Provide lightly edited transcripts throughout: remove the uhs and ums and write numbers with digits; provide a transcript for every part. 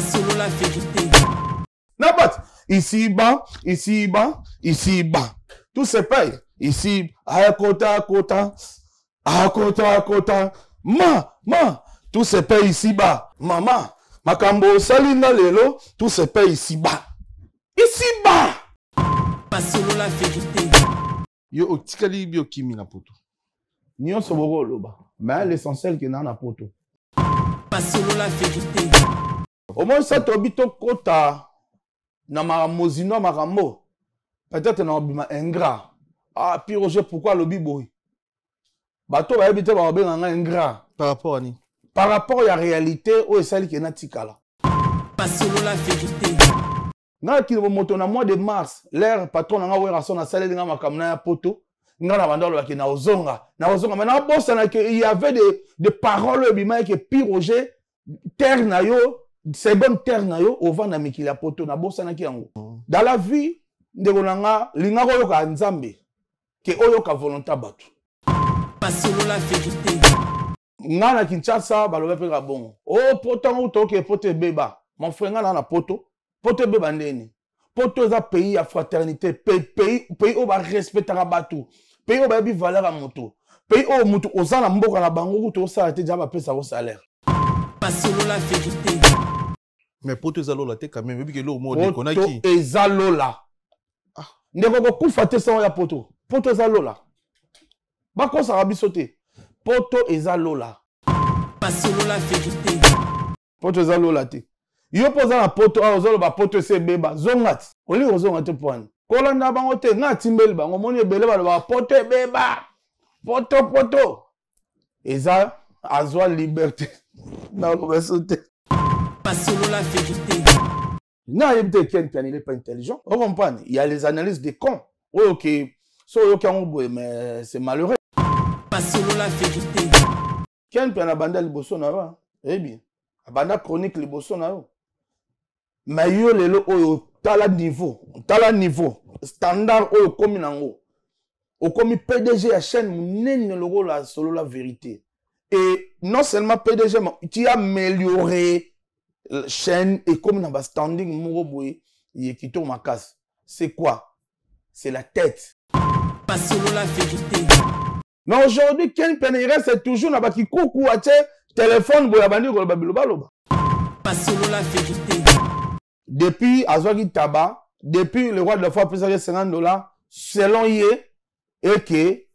Pas selon la vérité. N'importe. Ici bas, ici bas, ici bas. Tout se paye. Ici, à côté, à côté. Ma. Tout se paye ici bas. Maman, makambo salina lelo, tout se paye ici bas. Ici bas. Pas selon la vérité. Yo otikali bio kimi na poto. Nyon soboro loba. Mais l'essentiel que na poto. Pas selon la vérité. Au moins ça tobito kota na maramozino marambo. Peut-être na obima ingrat. Ah puis Roger pourquoi lobi boy? Bato ba habiter ba obenga nga ingrat Par rapport à ni. par rapport à la réalité où esali ke na tikala. Pas selon la vérité. Nga ki moto na mois de mars, l'air patron nga wera son na salé nga makamna ya poto. Nga na bandolo ba ke na ozonga. Maintenant bossa na que il y avait des paroles obima que puis Roger terre na yo, c'est bonne terre na yo au vent na mikili ya poto na bossa na ki yango. Dans la vie ndeko nanga linga ko yoka nzambe ke oyoka volonté bato. Pas selon la vérité. Nga na Kinshasa balobe pe ka bon. Oh poto ngo to ke poto beba. Mon frère nga na poto. Poto beba ndeni. Poto za pays ya fraternité, pays où ba respectera bato. Pays où ba bi valeur à moto. Pays où moto ozana mboka na bango to sa te jaba pesa au salaire. Pas selon la vérité. Mais pour tes allo la te quand même, mais que l'eau mot de konaki. Poto ezalola. Ndeko ko kufa te sa ya poto. Poto ezalola. Ba ko sa rabiso te. Poto ezalola. Pas selon la vérité. Poto ezalola te. Yo poza na poto a ozalo ba poto se beba zongati. Oli ozonga te poani. Kola na bango te ngati mbeli bango moni ebele ba poto beba. Poto. Eza azwa liberté. Na lobeso te. Pas selon la vérité. Na yebite quelqu'un il est pas intelligent. On comprend. Il y a les analyses des cons. OK. So yo kango boy mais c'est malheureux. Pas selon la vérité. Quelqu'un na banda liboso na ba. Eh bien. Banda chronique liboso na yo. Mais yo lelo oyo tala niveau standard oyo komi nango okomi PDG ya chaîne munene loko la solo la vérité et non seulement PDG mais tu as amélioré la chaîne et comme dans ba standing moko boy yekito makas c'est quoi c'est la tête pas selon la vérité mais aujourd'hui Ken Penere c'est toujours na ba kikuku ache téléphone boya bandi ko baloba pas selon la vérité. Depuis Azwagi Taba, depuis le roi de la foi plus de $50, selon Yé, et que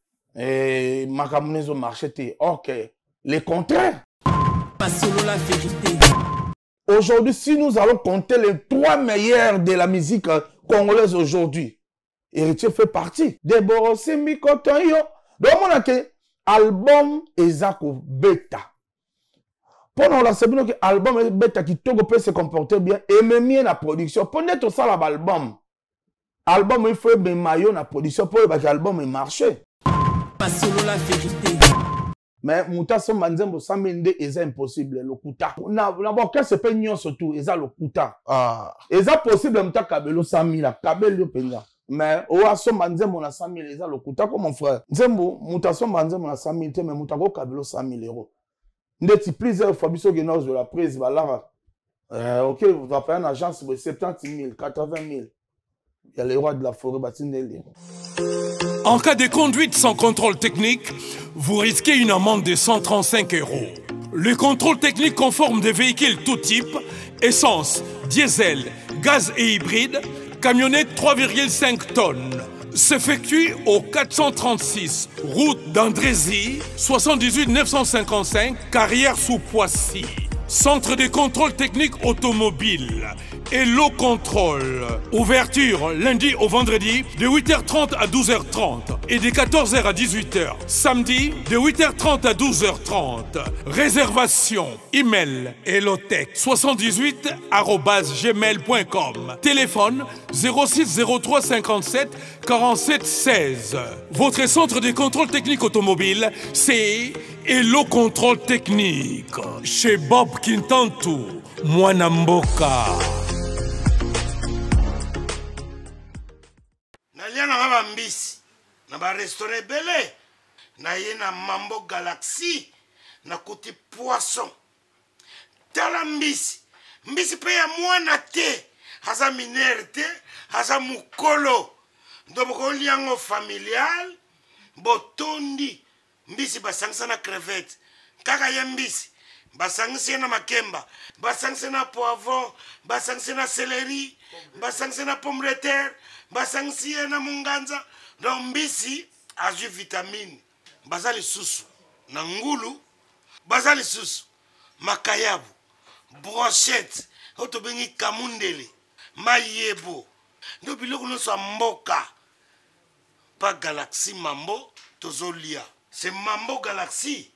Makamunezo marché, ok, les contraires. Pas selon la vérité. Aujourd'hui, si nous allons compter les 3 meilleurs de la musique congolaise aujourd'hui, Héritier fait partie. Deborah Simbi Kotoyo. Donc, on a que album Ezako Beta. Pendant la semaine que l'album est bête qui peut se comporter bien et même bien la production. Pendant tout ça l'album. Album il faut bien maillot la production pour que l'album ait marché. Pas selon la vérité. Mais Mouta son manzembo 100 000 c'est impossible le kuta. D'abord qu'est-ce que c'est surtout eza le kuta. Ah. Eza possible Mouta kabelo 100 000 kabelo penga. Mais owa son manzembo na 100 000 eza le kuta comme mon frère. Nzembo Mouta son manzembo na 100 000 mais Mouta ko kabelo 100 000 euros. Ndeti plusieurs fois biso genos de la presse balara. OK, vous appelez une agence de 70 000, 80 000. Il y a les rois de la forêt Batindeli. En cas de conduite sans contrôle technique, vous risquez une amende de 135 €. Le contrôle technique conforme des véhicules tout type, essence, diesel, gaz et hybride, camionnette 3,5 tonnes, s'effectue au 436 route d'Andrézy, 78 955, carrière sous Poissy. Centre de contrôle technique automobile. Hello Control. Ouverture lundi au vendredi de 8h30 à 12h30 et de 14h à 18h. Samedi de 8h30 à 12h30. Réservation email helotech78@gmail.com. Téléphone 06 03 57 47 16. Votre centre de contrôle technique automobile, c'est Hello Contrôle Technique. Chez Bob Kintantu, Mwanamboka. nalia na ba mbisi na ba restaurant belé na ye na Mambo Galaxy na kuti poisson tala mbisi mbisi pe ya mwana te aza minere te aza mukolo ndo bokoliango familial botondi mbisi basangisa na crevette kaka ya mbisi basangisi na makemba basangisi na poivron basangisi na céleri basangisi na pomme de terre basangisi na munganza donc mbisi azwi vitamine baza lisusu na ngulu baza lisusu makayabu brochette oyo tobengi kamundele mayebo ndo biloko nyonso ya mboka pa Galaxy Mambo tozolia c'est Mambo Galaxy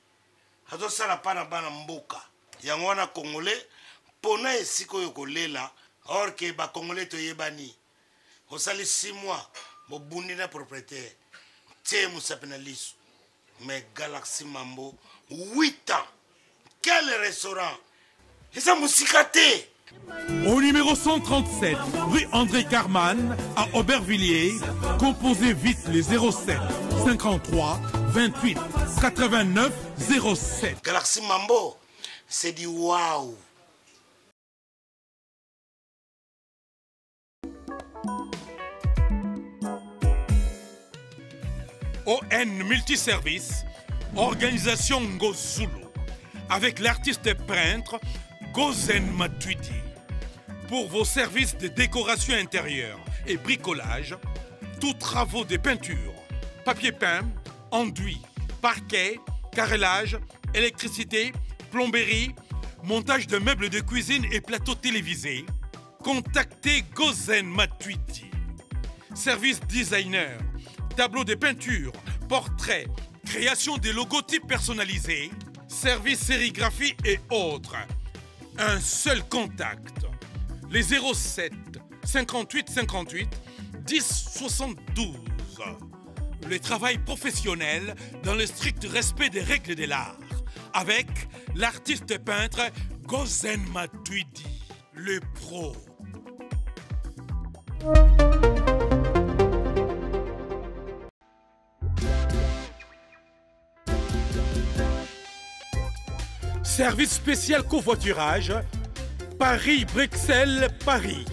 azosala pa na bana mboka yango wana congolais mpona esika oyo kolela or ke bacongolais toyebani osali 6 mois bobundi na propriétaire tie mosape na liso mais Galaxy Mambo 8 ans quel restaurant eza mosika te. Au numéro 137, rue André Carman, à Aubervilliers, composez vite les 07 53 28 89 07. Galaxy Mambo, c'est du waouh. ON Multiservice, organisation Ngozulu, avec l'artiste peintre Gozen Matuidi. Pour vos services de décoration intérieure et bricolage, tous travaux de peinture, papier peint, enduit, parquet, carrelage, électricité, plomberie, montage de meubles de cuisine et plateaux télévisés, contactez Gozen Matuidi. Service designer, tableau de peinture, portrait, création de logotypes personnalisés, service sérigraphie et autres. Un seul contact, les 07 58 58 10 72. Le travail professionnel dans le strict respect des règles de l'art, avec l'artiste peintre Gozen Matuidi, le pro. Service spécial covoiturage, Paris-Bruxelles-Paris.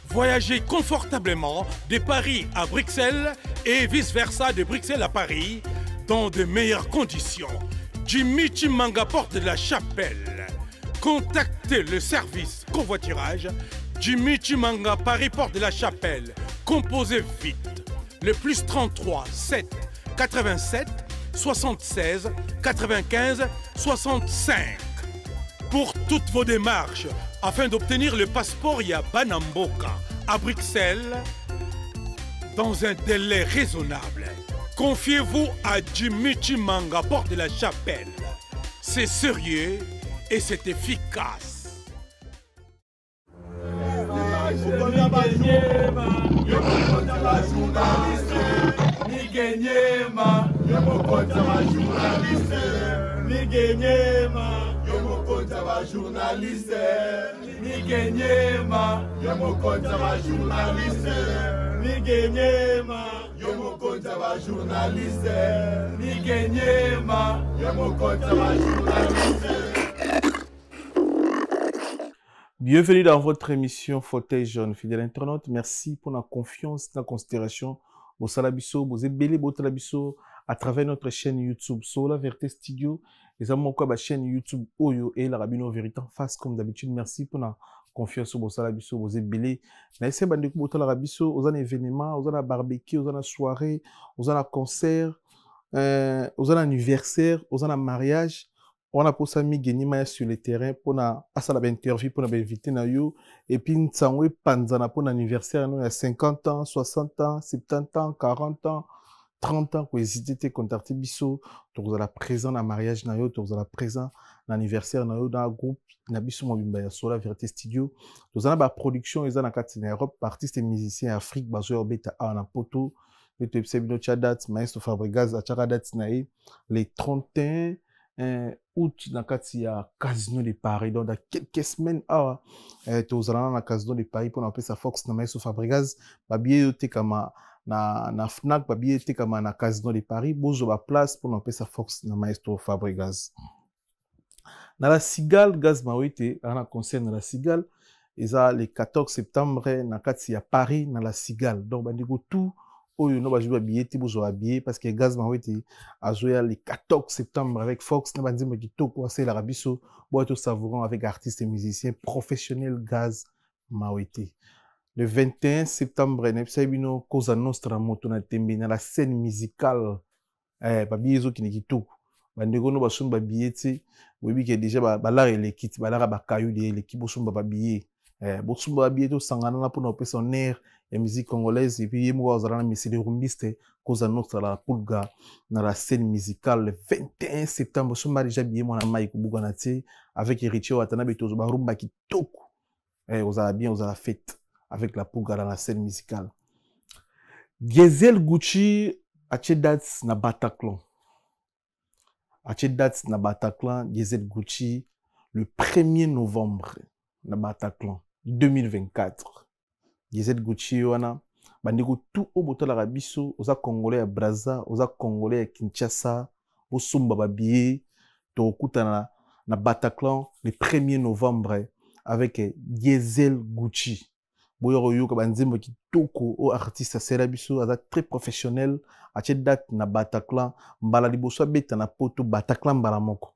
Voyagez confortablement de Paris à Bruxelles et vice-versa de Bruxelles à Paris dans de meilleures conditions. Jimmy Chimanga, porte de la Chapelle. Contactez le service covoiturage Jimmy Chimanga, Paris, porte de la Chapelle. Composez vite. Le plus 33 7 87 76 95 65. Pour toutes vos démarches, afin d'obtenir le passeport Yabanamboka à Bruxelles, dans un délai raisonnable, confiez-vous à Jimmy Chimanga, porte de la Chapelle. C'est sérieux et c'est efficace. Bienvenue dans votre émission Fauteuil Jaune, fidèle internaute. Merci pour la confiance, la considération. Vos salabiso, vos ébélés, vos talabiso à travers notre chaîne YouTube Sola Vérité Studio. Les amis, ma chaîne YouTube Oyo et la Rabino Vérité en face comme d'habitude. Merci pour la confiance sur vos salabiso, vos ébélés. Naïsé Bandekou Botala Rabiso, aux événements, aux barbecue, aux soirée, aux concert, aux anniversaire, aux mariage. On a pour ça mis gagner sur le terrain pour na asala interview pour na inviter na yo et puis nsangwe panzana pour l'anniversaire nous il y a 50 ans, 60 ans, 70 ans, 40 ans, 30 ans pour hésiter te contacter biso to vous la présent na mariage na yo to vous la présent l'anniversaire na yo dans groupe na biso mobimba ya Sola Vérité Studio to za na ba production eza na kati na Europe artistes et musiciens Afrique bazo beta na poto le tepsebino chadat maestro Fabregas a chadat na les 31 août na kati ya Casino de Paris donc dans quelques semaines tozala na Casino de Paris pour appeler sa Fox na Maestro Fabregas babie te kama na Fnac babie te kama na Casino de Paris bozo ba place pour appeler sa Fox na Maestro Fabregas Dans la Cigale, Gaz Mawete, on a concert dans la Cigale, et ça, le 14 septembre, dans à Paris, dans la Cigale. Donc, on tout, on va jouer à billet, parce que Gaz Mawete a joué le 14 septembre avec Fox, on va dire que l'Arabie Saoudite, on va savourant avec artistes et musiciens professionnels Gaz Mawete. Le 21 septembre, on a Cosa Nostra Moto na tembe dans la scène musicale, babiyezo qui n'est tout. Bandeko no basun babiyete, oui que déjà balar l'équipe, balar bakayu de l'équipe bosun babiye. Bosun babiye to sangana na pour na opesa son air et musique congolaise et puis yemo wazana monsieur de rumbiste Cosa Nostra la pulga dans la scène musicale le 21 septembre, bosun déjà biye mona mai ku buganati avec Richie Watanabe to barumba ki toku. Vous allez bien, vous allez fête avec la pulga dans la scène musicale. Diesel Gucci a date na Bataclan. A date na Bataclan, Diesel Gucci, le 1er novembre na Bataclan 2024. Diesel Gucci, wana, bandeko tout au bout de l'Arabie Saoudite, aux Congolais à Brazza, aux Congolais à Kinshasa, aux Sumba Babié, Tokuta na Bataclan, le 1er novembre avec Diesel Gucci. Boyoroyo kabanzimbo kitoko o artiste serabiso aza très professionnel a date na Bataclan mbala liboso beta na poto Bataclan mbala moko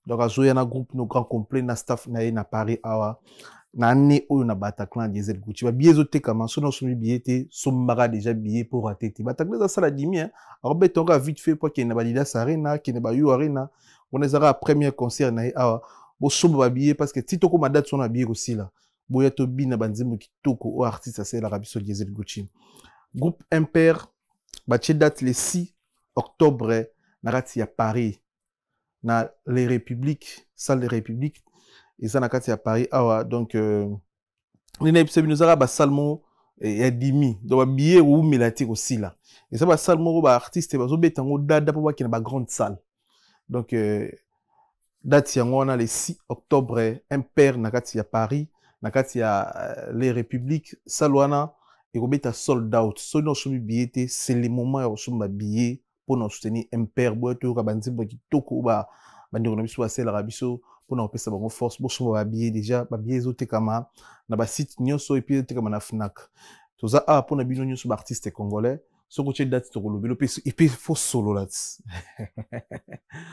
donc azoya na groupe no grand complet na staff na Paris awa na né oyo na Bataclan Diesel Gucci ba biezo te kama so no sumi biete sombara déjà billet pour atete Bataclan za sala dimi hein robert on vite fait pour qu'il na balida sarena qui ne ba yo arena on ezara premier concert na awa bo somba ba billet parce que titoko ma date son na billet aussi là boya to bina banzimbo kitoko o artiste c'est l'Arabie Saoudite Diesel Gucci. Groupe Impair ba date le 6 octobre na kati ya Paris na les Républiques, salle des Républiques et ça na kati ya Paris awa donc ni episode binozara ba salmo ya dimi donc ba billet ou melatique aussi là et ça ba salmo ba artiste ba zo betango dada pour ba ba grande salle donc date yango na le 6 octobre Impair na kati ya Paris na kati ya les Républiques salwana et kobeta sold out so no sumi billet c'est le moment ya osumba billet pour nous soutenir Impair boy to ka banzimbo kitoko ba bandeko na biso ba sel arabiso pour nous pesa bango force bo sumba ba billet déjà ba billet zote kama na ba site nyonso et puis te kama na Fnac toza a pour na bino nyonso ba artiste congolais so ko che date to kolobelo et puis faut solo là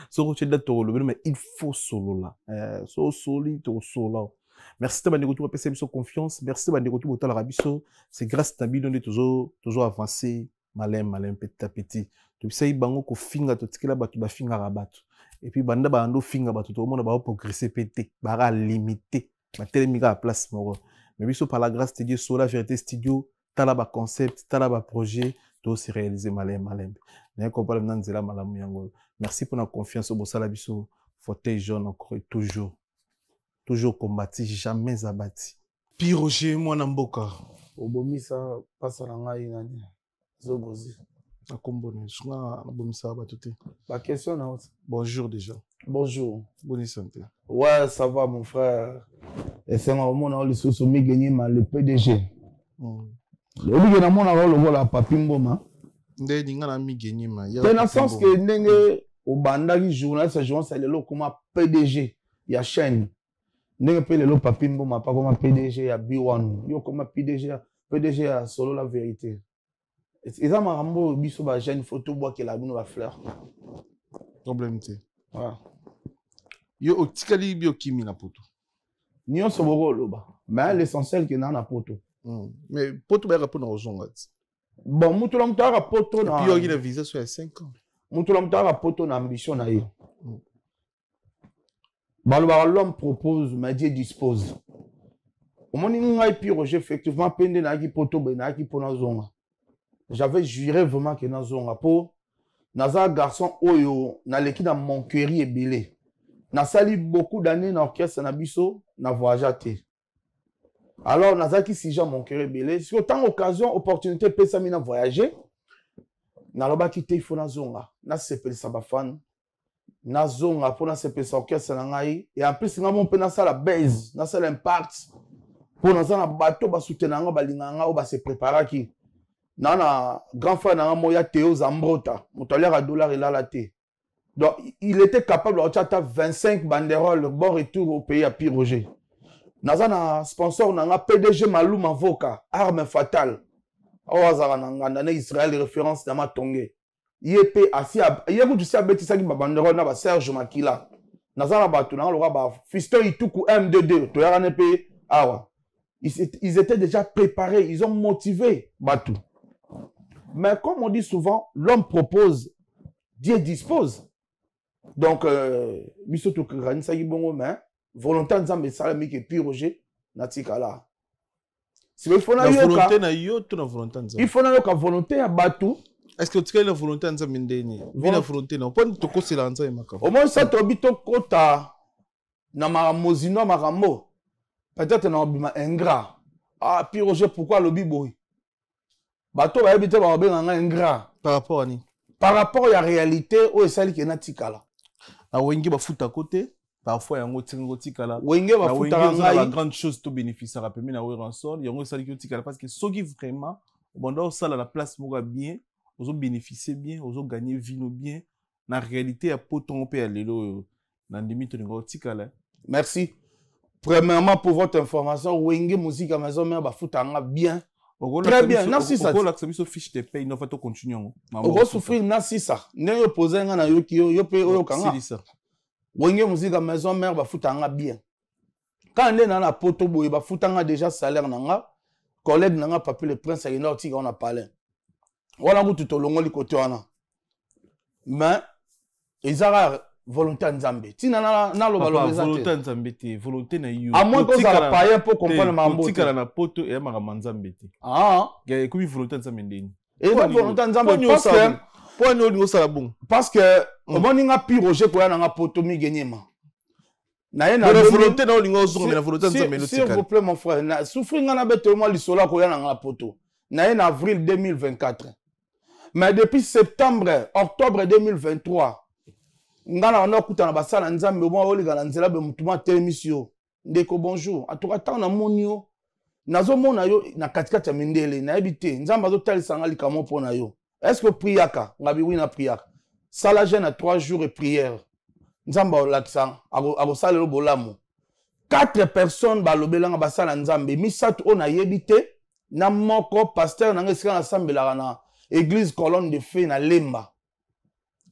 so ko che date to kolobelo mais il faut solo là so soli to solo. Merci de m'avoir passé confiance. Merci de m'avoir c'est grâce à Bidon toujours avancé, malin, petit à petit. Tu sais, bango ko finga to tikela batu ba finga rabatu. Et puis banda ba ando finga batu to monde ba progresser pété, ba limité. Ba télémiga à place moro. Mais biso par la grâce de Dieu sur la vérité studio, tala ba concept, tala ba projet, to se réaliser malin. N'a ko pas le nzela malamu yango. Merci pour la confiance au bosala biso. Fauteuil jaune encore et toujours combattu, jamais abattu. Puis Roger, moi Namboka. Obomisa pasa na ngai nani. Zobozi. Akombone, je na bomisa abatute. La question na haute. Bonjour déjà. Bonjour. Bonne santé. Ouais, ça va mon frère. Et c'est un moment où le Sosomi gagné le PDG. Le bi na mona rolo vola papimboma. Ndé dinga na mi gagné ma. Dans le sens que ndenge obandaki journaliste journaliste le lo comme PDG, il y a chaîne. N'est pas le papimbo ma pas comme PDG à B1 yo comme PDG à solo la vérité et ça m'a rambo biso ba jeune photo bois que la bino ba fleur problème té voilà yo otikali bio kimi na poto nyo soboko loba mais l'essentiel que na poto mais poto ba rapona ozonga bon mutu la mutara poto na puis yo il a visa sur 5 ans mutu la mutara poto na ambition na yo. L'homme propose, mais Dieu dispose. Au moment où il Roger, effectivement, pende na ki poto be na ki pona zonga. J'avais juré vraiment que na zonga po naza garçon oyo na leki na mon cœur ebelé. Na sali beaucoup d'années na orchestre na biso na voyager. Alors naza ki sija mon cœur ebelé. Si autant occasion, opportunité pesa mi na voyager. Na loba ki te ifo na zonga. Na sepeli sabafan. Na zonga pour na sepesa orchestre na ngai et en plus nga mon pe na sala base na sala impact pour na na bateau ba soutenir nga balinga nga o ba se préparer ki na grand frère na nga moya Théo Zambrota mutolera dollar ilala te Donc, il était capable de retirer 25 banderoles, bon retour au pays à Piroger. Nazana sponsor nanga PDG Malou Mavoka, arme fatale. Awazara nanga Israël référence dans ma tongue. Yep asi yeku tu sais abeti saki banderole na ba Serge Makila. Nazana batu na lora ba Fiston Ituku M22 to yara nepe awa. Ils étaient déjà préparés, ils ont motivé batu. Mais comme on dit souvent, l'homme propose, Dieu dispose. Donc bisoto krani saki bongo mais volonté nzambe sala mi ke Piroger natikala. Si il faut na volonté na yo to na volonté nzambe. Il faut na yoka volonté ya batu. Est-ce que tu as la volonté nzambe ndeni? Vi na volonté na pon to ko sela nzambe makabo. Au moins ça to bito kota na maramozino maramo. Peut-être na bima ingrat. Ah Piroger pourquoi lobi boy? Bato ba bito ba benga ingrat Par rapport à ni? Par rapport à la réalité o esali ke natikala. Na wengi ba futa côté. Parfois, il y a un petit kala. La grande chose to bénéficier à na rançon, il y a un sali qui parce que ce qui vraiment, pendant ça la place moura bien, aux bénéficier bien, aux gagner vie bien. Na réalité à poton pe alelo na limite de petit kala. Merci. Premièrement pour votre information, Wenge musique à maison mais ba futanga bien. Très bien, merci ça. On l'accepte sur fiche de paye, non fait continuer. On va souffrir merci ça. Ne poser na yo ki yo pe yo kanga. Wenge musique à maison mère ba futanga bien. Quand on est dans la poto boy ba futanga déjà salaire nanga, collègue nanga papi le prince ayina oti on a parlé. Wala mutu to longo li côté wana. Mais ezara volonté nzambe. Tina na lo balo bezate. Volonté nzambe te, volonté na yo. À moins que ça paye pour comprendre mambo. Tika na poto et mara nzambe te. Ah. Ga comme volonté nzambe ndeni. Et volonté nzambe parce que pour nous ça bon. Parce que omoninga Piroger ko yana nga poto mi genyema. Na ye na volonté na olingo zo mais la volonté nzambe no tika. S'il vous plaît mon frère, na souffrir nga na beto mo lisola ko yana nga poto. Na ye na avril 2024. Mais depuis septembre, octobre 2023, ngana na kuta na basala nzambe mo oliga na nzela be mutuma telemisio. Ndeko bonjour. Atoka ta na monio. Nazo mona yo na katikati ya mindele na ebite nzamba zo talisa nga likamo pona yo. Est-ce que priaka ngabi wina priaka sala jeûne à 3 jours et prière nzamba olakisa abo salelo bolamu 4 personnes balobelanga basala nzambe misatu ona yebite na moko pasteur na ngesika na sambelaka na église colonne de feu na Lemba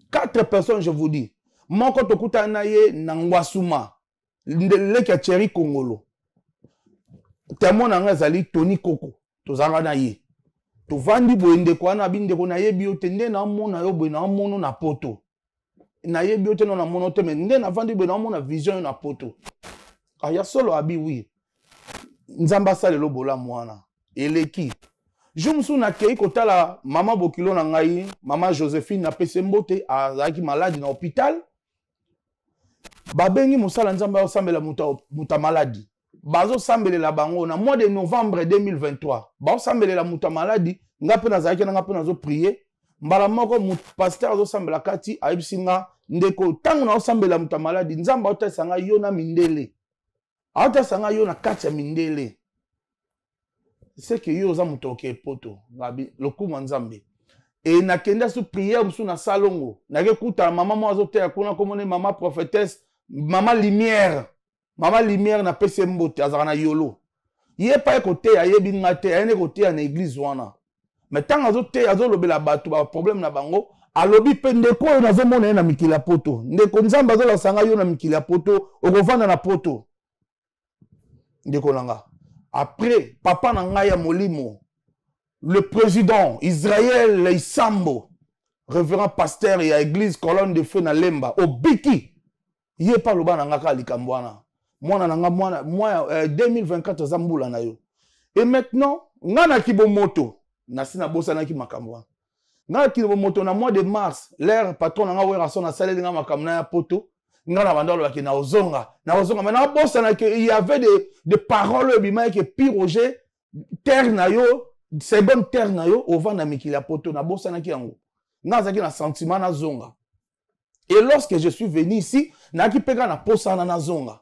4 personnes je vous dis moko tokuta na ye na Ngwasuma leki ya Thierry Kongolo témoin na nga zali Tony Koko tozanga na ye tovandi boende kwa na bindeko na yebi yo te nde na mona yo boye na mono na poto na yebi yo te na mono te mais nde na vandi boye na mona vision na poto aya solo abi wi nzamba salelo bola mwana eleki jumsu na kei kotala mama bokilo na ngai mama Joséphine na pese mbote azaki malade na hôpital babengi musala nzamba osambela muta maladi bazo sambelela bango na mois de novembre 2023 bazo sambelela muta maladi nga pe nazaki na nga pe nazo prier mbala moko pasteur azo sambela kati ayibisinga ndeko tango na osambela muta maladi nzamba otesanga yo na mindele otesanga yo na kati ya mindele c'est que yo za mutoke poto ngabi lokuma nzambe et na kenda su prière musu na salongo na ke kuta mama mo azo te kuna komone mama prophétesse mama lumière na pese mbote azaka na yolo ye pa ekote ya yebi ngate ayene kote ya na église wana mais tant azo te azo lobela batu ba problème na bango alobi pe ndeko oyo nazomona ye na mikili ya poto ndeko nzambe azolakisanga yo na mikili ya poto okovanda na poto ndeko nanga après papa na ngai ya molimo le président Israël Isambo révérend pasteur ya église colonne de feu na Lemba obiki ye pa loba na ngaka likambo wana mwana nanga mwana 2024 zambula na yo et maintenant ngana kibomoto nasina bosa na ki makambo ngana kibomoto na mois de mars l'air patron nanga wera son na saleli nga makambo na ya poto ngana bandolo baki na ozonga mais na bosa na que il y avait des paroles bima que Piroger terre na yo c'est bonne terre na yo ova na mikili ya poto na bosa na ki yango ngazaki na sentiment na zonga et lorsque je suis venu ici na ki peka na posa na zonga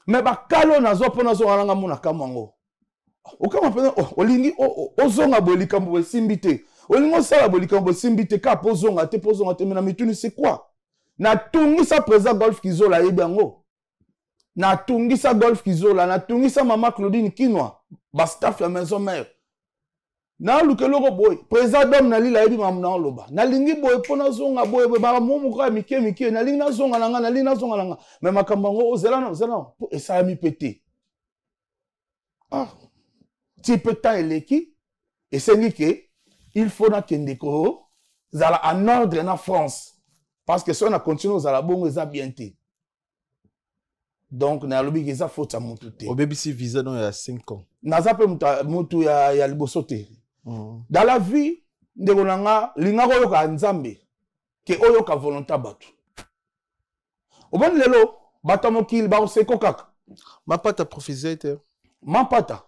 mais bakalo nazo pona zonga nga mona kamango okama pena olingi ozonga bolikambo simbite olingo sala bolikambo simbite ka pozonga te mena mituni c'est quoi natungisa président Golf Kizola yebi yango natungisa Golf Kizola natungisa mama Claudine Kinwa bastaff ya maison mère na lukeloko boy président dom na lila yebi mamna oloba nalingi boy pona zonga boy ba momo ka mike nalingi na zonga nanga mais makambo ngo ozela et ça a mi pété ah ti peta eleki et c'est que il faut na kendeko zala en ordre na France parce que si on a continué zala bongo za bien té donc na lobi que ça faut ta mutu té au BBC visa non il y a 5 ans naza pe mutu ya liboso té dans la vie ndeko nanga linga ko yoka nzambe ke oyoka volonté batu obon lelo bata mokil ba oseko kaka mapata professeur Mampata.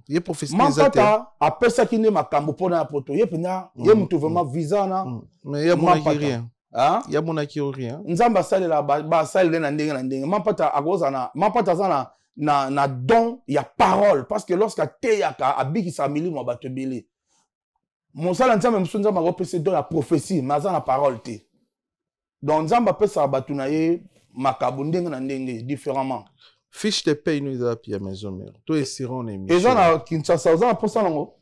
Ye professeur Mampata a pesaki ne makambo pona poto. Ye pena ye mutu vraiment visa na. Mais ya monaki rien. Hein? Ya monaki rien. Nzamba salela ba salela na ndenge. Mampata akozana, mampata zana na don ya parole parce que lorsque teyaka abiki sa milimo bato belé. Mon sala nzamba msunza ma repese don la prophétie, maza na parole te. Donc nzamba pesa batu na ye makabo ndenge na ndenge différemment. Fiche de paye nous a pia maison mère. Toi essayons on émission. Et j'en a Kinshasa za pour ça non.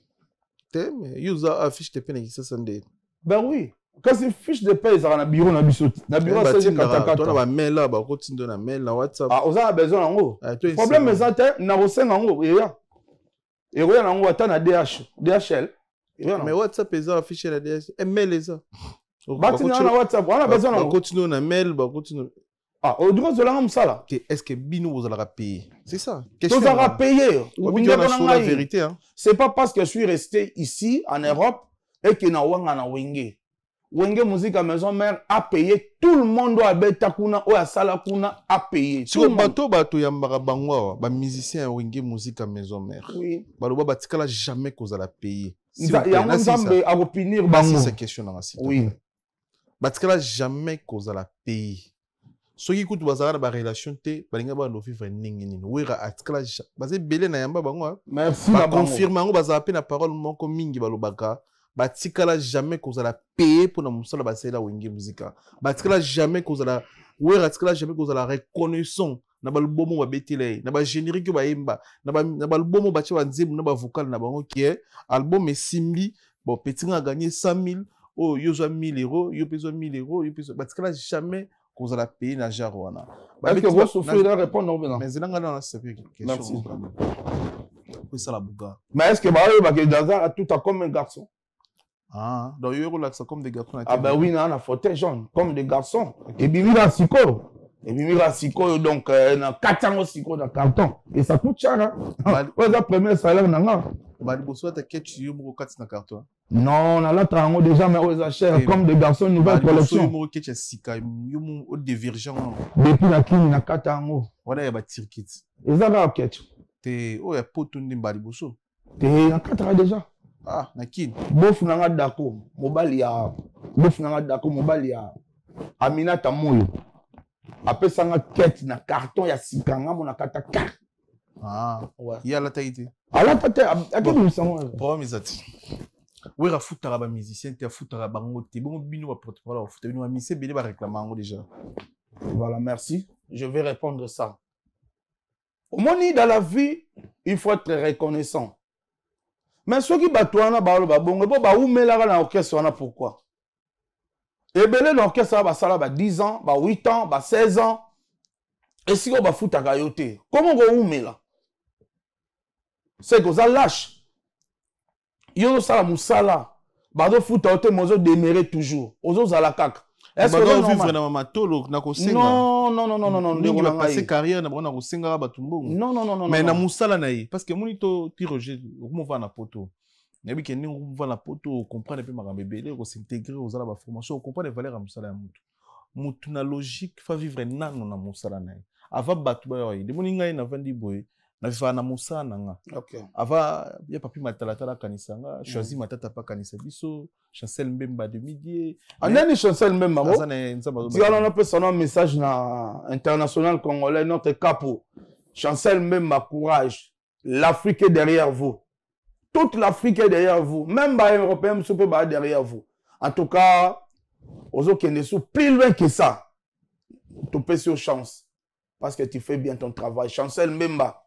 Te mais usa a fiche de paye qui ça sande. Ben oui. Quand c'est fiche de paye ça na bureau na biso. Na bureau ça c'est kata. Toi na mail là ba continue na mail na WhatsApp. Ah oza besoin nango. Problème mais ça te na rosenga ngo ya. Et rien nango ata na DHL. Mais WhatsApp est ça fiche la DHL. Et mail est ça. Bati na WhatsApp, on a besoin nango. Continue na mail ba continue. Ah, au droit de l'homme ça là. Est-ce que Bino vous allez payer? C'est ça. Vous allez payer. La vérité. Hein. C'est pas parce que je suis resté ici en Europe et que na wanga na wenge. Wenge musique à maison mère a payé. Tout le monde doit beta kuna ou à sala kuna a payé. Si le bateau yambara bangwa, ba musicien wenge musique à maison mère. Oui. Baloba batikala jamais que vous allez payer. Il y a un ensemble à opinir bango. C'est question dans la oui. Batikala jamais que vous allez payer. Ce qui coûte bazara ba relation te balinga ba no vivre ningi nini wera atkala bazé belé na yamba bango merci ba confirmer ngo bazara pe na parole moko mingi balobaka batikala jamais que vous allez payer pour na musala basela wenge musica batikala jamais que vous allez wera atkala jamais que vous allez reconnaissant na balbomo ba betile na ba générique ba yemba na balbomo ba twa nzemu na ba vocal na bango qui est album simbi bon petit a gagné 100 000 oh yo zo 1000 euros yo peso 1000 euros yo peso batikala jamais que vous allez payer na jarwana. Est-ce que vous souffrez de répondre non? Mais c'est là que c'est question. Oui, ça la bouga. Mais est-ce que bah Dazar tout a comme un garçon? Ah, donc il relaxe comme des garçons. Ah ben oui, on a fauteuil jaune comme des garçons. Et puis il a siko. Et puis il a siko donc na 400 siko dans carton et ça coûte cher hein. Ouais, la première salaire nanga. Bah le bosso ta quête yo mo 4 dans carton. Non, on a là trango déjà mais on cher comme des garçons nouvelle collection. Mo quête sika yo mo au divergent. Depuis la kini na katango. Voilà ya ba tirkit. Ezaka quête. Te o ya poto ndimba li bosso. Te na 4 déjà. Ah, na kin. Bof nanga dako, mobali ya bof nanga dako mobali ya Aminata Moyo. Après ça nga quête na carton ya sikanga mo na kata carte. Ah, ouais. Il y a la taille. À la tête, à quel moment ça va? Pourquoi mes atis? Oui, la foot arabe musicien, tu as foot arabe bango, tu bon bino va protocole, au foot bino va misser, bino va réclamer déjà. Voilà, merci. Je vais répondre ça. Au moins, dans la vie, il faut être reconnaissant. Mais ceux qui battent on a balo babongo, bo ba où met la dans orchestre on a pourquoi? Et belé l'orchestre va ça là 10 ans, 8 ans, 16 ans. Et si on va foot à gayoté, comment on met là? C'est que ça lâche. Yo sala musala. Bado foot à côté mozo démérer toujours. Ozo zala kak. Est-ce que vous vivre dans matolo na ko senga? Non. On va passer carrière na ko senga ba tumbongo. Non. Mais na musala na yi parce que monito ti Roger comment va na poto. Nabi ke ni on va na poto comprendre peu makambe belé ko s'intégrer aux ala ba formation comprendre les valeurs à musala ya mutu. Mutu na logique fa vivre nano na musala na yi. Ava batu ba yi. De moninga na vandi boy. Na vifa na musa nanga. Okay. Ava ya papi matalatala kanisanga, choisi matata pa kanisa biso, Chancel Mbemba de midi. Anani Chancel Mbemba. Si on a fait un message na international congolais notre capo. Chancel Mbemba courage. L'Afrique est derrière vous. Toute l'Afrique est derrière vous. Même les Européens sont derrière vous. En tout cas, aux autres qui ne sont plus loin que ça. tu peux sur chance. Parce que tu fais bien ton travail. Chancel Mbemba.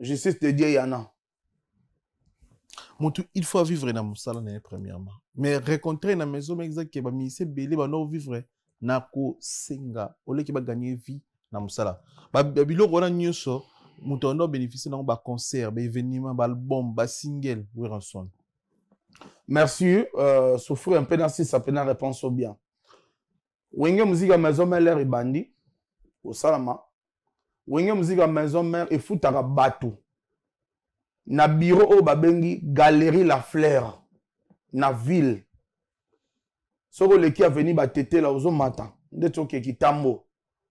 Je sais te dire, Yana. Il faut vivre dans Moussala, premièrement. Mais rencontrer dans la maison, mais exact, que c'est belé, non vivre. Nako senga. Ole qui va gagner vie dans Moussala. Babilo, on a mieux ça. Moutono bénéficie d'un concert, d'un événement, album, d'un single. Merci. Souffrir un peu dans ça peut réponse au bien. Wenge musique à maison mère et bandi. Au salama. Wenge musique à maison mère et foutara batou. Na bureau au babengi galerie La Fleur. Na ville. Soko le qui a venu batete là aux matin. Ndetso ke kitambo.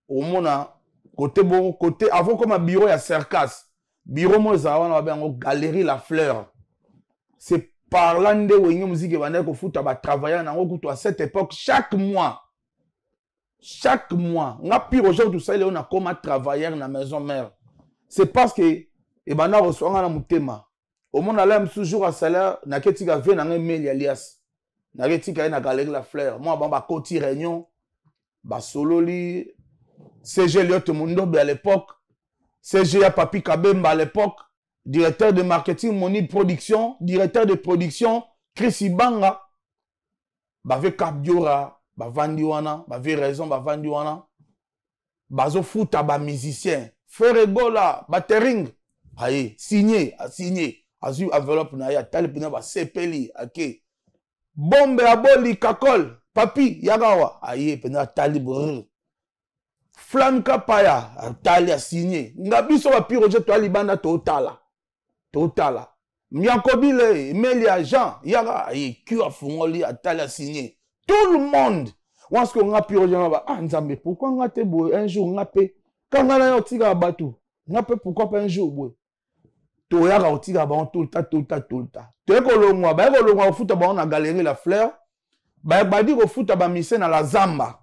Au mona côté bon côté avant comme un bureau ya Cercas. Bureau mo zawana babengo galerie La Fleur. C'est par là nde wenge musique bande ko futa ba travailler na ngokuto à cette époque chaque mois. Chaque mois, on a pire aujourd'hui ça on a comme travailler dans la maison mère. C'est parce que et ben on reçoit na mutema. Au monde là toujours à salaire na ketika vient na mail alias. Na ketika na galerie La Fleur. Moi ba koti réunion ba solo li CG Liot Mundo à l'époque, CG à Papi Kabemba à l'époque, directeur de marketing Moni Production, directeur de production Chris Ibanga. Ba ve Kabdiora ba vandi wana, ba ve raison ba vandi wana. Ba zo futa ba musicien. Frère Gola, batering. Aye, signé, a signé. Azu enveloppe na ya talipina ba sepeli, ok. Bombe aboli kakol, papi yagawa. Aye, pena talibur. Flanka paya, tali a signé. Ngabiso ba piroje to alibanda totala. Totala. Miakobile, Melia Jean, yaga, aye, Q a fungoli a tali a signé. Tout le monde. Parce qu'on a pu rejoindre, ah, Nzambe, pourquoi on a été un jour, on a fait, quand on a été à bateau, on a fait pourquoi pas un jour, tu as été à bateau tout le temps, tout le temps, tout le temps. Tu es que le mois, au foot, on a galerie La Fleur, dit au foot, on a mis dans la Zamba.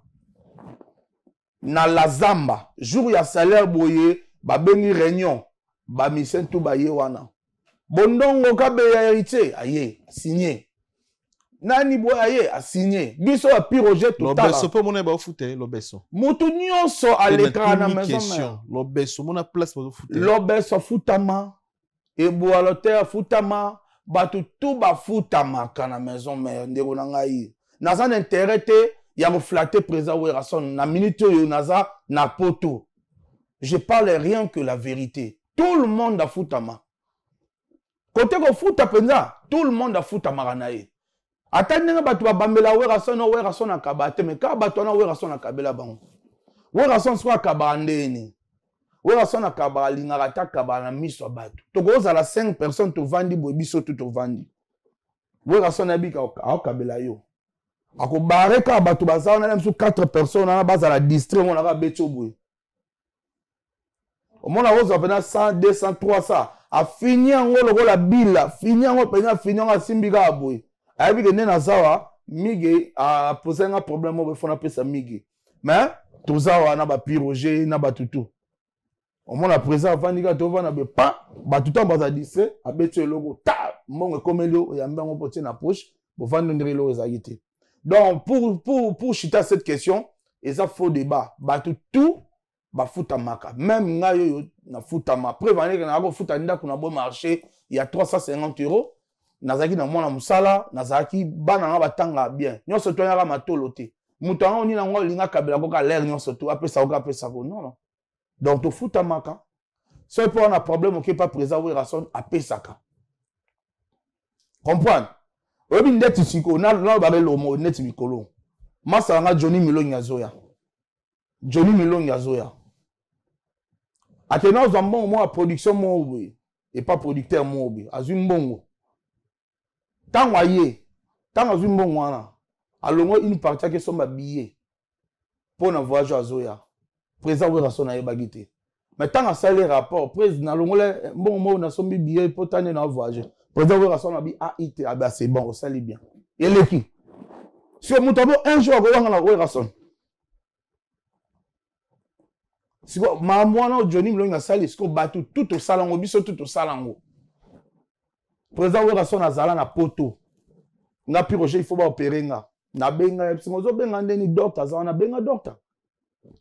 Dans la Zamba, jour, il y a salaire, boye, bengi réunion, mis tout baye wana. Bondongo kabe ya héritier, aye, signé. Nani boye a signé. Biso a piroje tout à l'heure. L'obesso pas mon eba foot, l'obesso. Mutu nyonso à l'écran na maison mère. L'obesso mon a place pour foot. L'obesso futama. Et boaloter futama. Batu tout ba futama kana maison mère ndeko na ngai. Naza intérêt te ya mo flatter présent Werason na minute yo naza na poto. Je parle rien que la vérité. Tout le monde a futama. Côté ko futa penza, tout le monde a futama kanaye. Attendez, batu bambela Werason akabate mais ka batu na Werason akabela bango. Werason soit akabandeni. Werason akabala lingaka akabala miso batu. Tokoza la 5 personnes to vandi bobiso tout vandi. Werason abika akabela yo. Akobare ka batu bazana na 4 personnes na base à la district on a beto boy. Au moins on a pena 100 200 300 a fini ngolo la bila, fini ngolo pena fini nga simbika boy. Aïe que nena zawa mige a posé un problème au fond appeler ça mige mais tout ça na ba piroger na ba tutu au moins la présent vandiga to vana be pa ba tutu ba dise abete logo ta mongo komelo ya mbango pote na poche pour vendre ndrelo ezagité. Donc pour chita cette question et ça faux débat ba tutu ba futa maka même ngayo na futa ma prévenir que na go futa nda kuna bon marché il y a 350 €. Nazaki na mwana musala nazaki bana nga batanga bien nyonso to yaka matolo te mutu anga oni nango linga kabela koka l'air nyonso to apesa ko apesa ko non. Donc to futa maka so pour un problème qui pas présent Werason apesaka comprendre obi ndeti siko na ba lo mo ndeti mikolo masa nga Johnny Milongi azoya Johnny Milongi azoya atena zambon mo production mo obi et pas producteur mo obi azumbongo. Tant voyez, tant à une bonne wana, allons une partie qui sont habillés pour un voyage à Zoya. Présent Werason a bagité. Mais tant à ça les rapports, président allons le bon mot na sombi billet pour t'en aller voyager. Présent Werason a dit ah it ah ben c'est bon, ça les bien. Et les qui? Sur mon tableau un jour on a Werason. Si quoi, ma moi non Johnny Milongi a sali, ce qu'on bat tout au salon, biso tout au salon. Président Werason a zala na poto. Na pi roger il faut pas opérer nga. Na benga, si mozo benga ndeni docteur, za na benga docteur.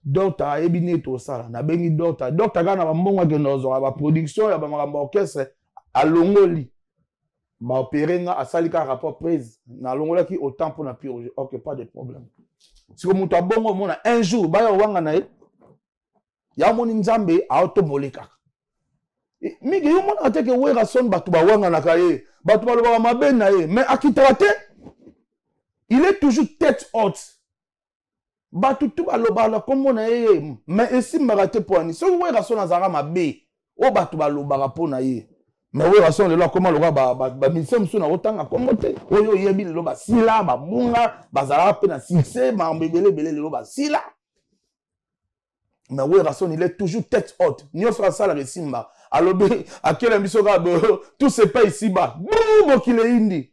docteur ayebi nini tosala nabengi docteur kaka na bambongo akende kozwaka baproduction ya bamakambo orchestre alongoli baopere nga asali kaka rapport prise nalongolaki autant mpona purge. Ok, pas de problème. Siko moto abongo omona un jour baya owanga na ye ya omoni nzambe aotomboli kaka mingi yo monaka te ke Werason bato bawanganaka ye bato balobaka mabe na ye mais akitaka te il est toujours tête haute bato tu balobaka kombo na ye mais esimbaka te mpo ani soki Werason azalaka mabe oyo bato balobaka mpo na ye mais Werason lelo akoma loka bamisie mosusu na kotanga kombo te oyo oyebi lelo basila babunga bazalaka mpe na succès makambo ebele lelo basila mais Werason il est toujours tête haute nyonso asalaka esimba alobi akela biso kaka tout se paye ici-bas mokili eyindi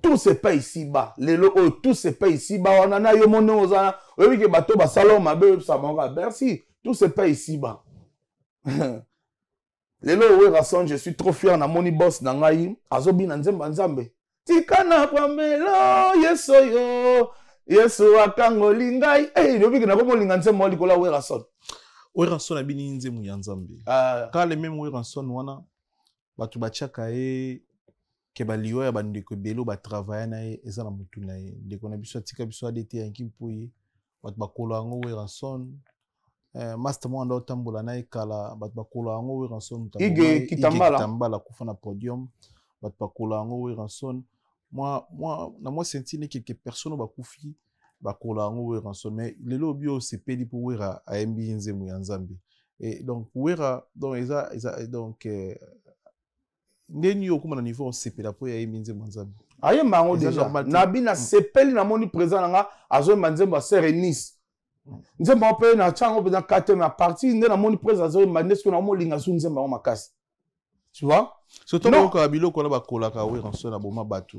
tout se paye ici-bas lelo oyo tout se paye ici-bas wana na yo mone ozana oyebi ke bato basala mabe oyebisamaoka merci tout se paye ici-bas lelo Werason je suis trop fier na moni boss na ngai azobina nzemba nzambe tika na pamelo yeso yo yesu akangoli ngai lobi ke nakomolinga nzemba likola Werason Werason abini nzemu ya nzambe kale meme Werason wana bato batiaka ye ke baliwa ya bandeko ebele batravaille na ye eza na motu na ye ndeko na biso atika biso adete yanki mpo ye bato bakolo yango Werason master mwanda otambola na ye kala bato bakolo yango Werason Ige Kitambala kufa na podium bato bakolo yango Werason na moi sentine quelques personnes bakufi bakolo yango Werason mais lelo bio sepeli pour Wera ayembi nzemu ya nzambe et donc Wera donc eza donc ndeni yo kuma na niveau sepela po ya ayembi nzemu ya nzambe ayemba ngo déjà na bina sepeli na moni présent nga azoyemba nzembo ya sere Nice nzembo mpe na chango pe na kate ma partie nde na moni présent azoyemba ndesko na molinga su nzembo ya makasi tu vois surtout ko biloko na bakolaka Werason na boma bato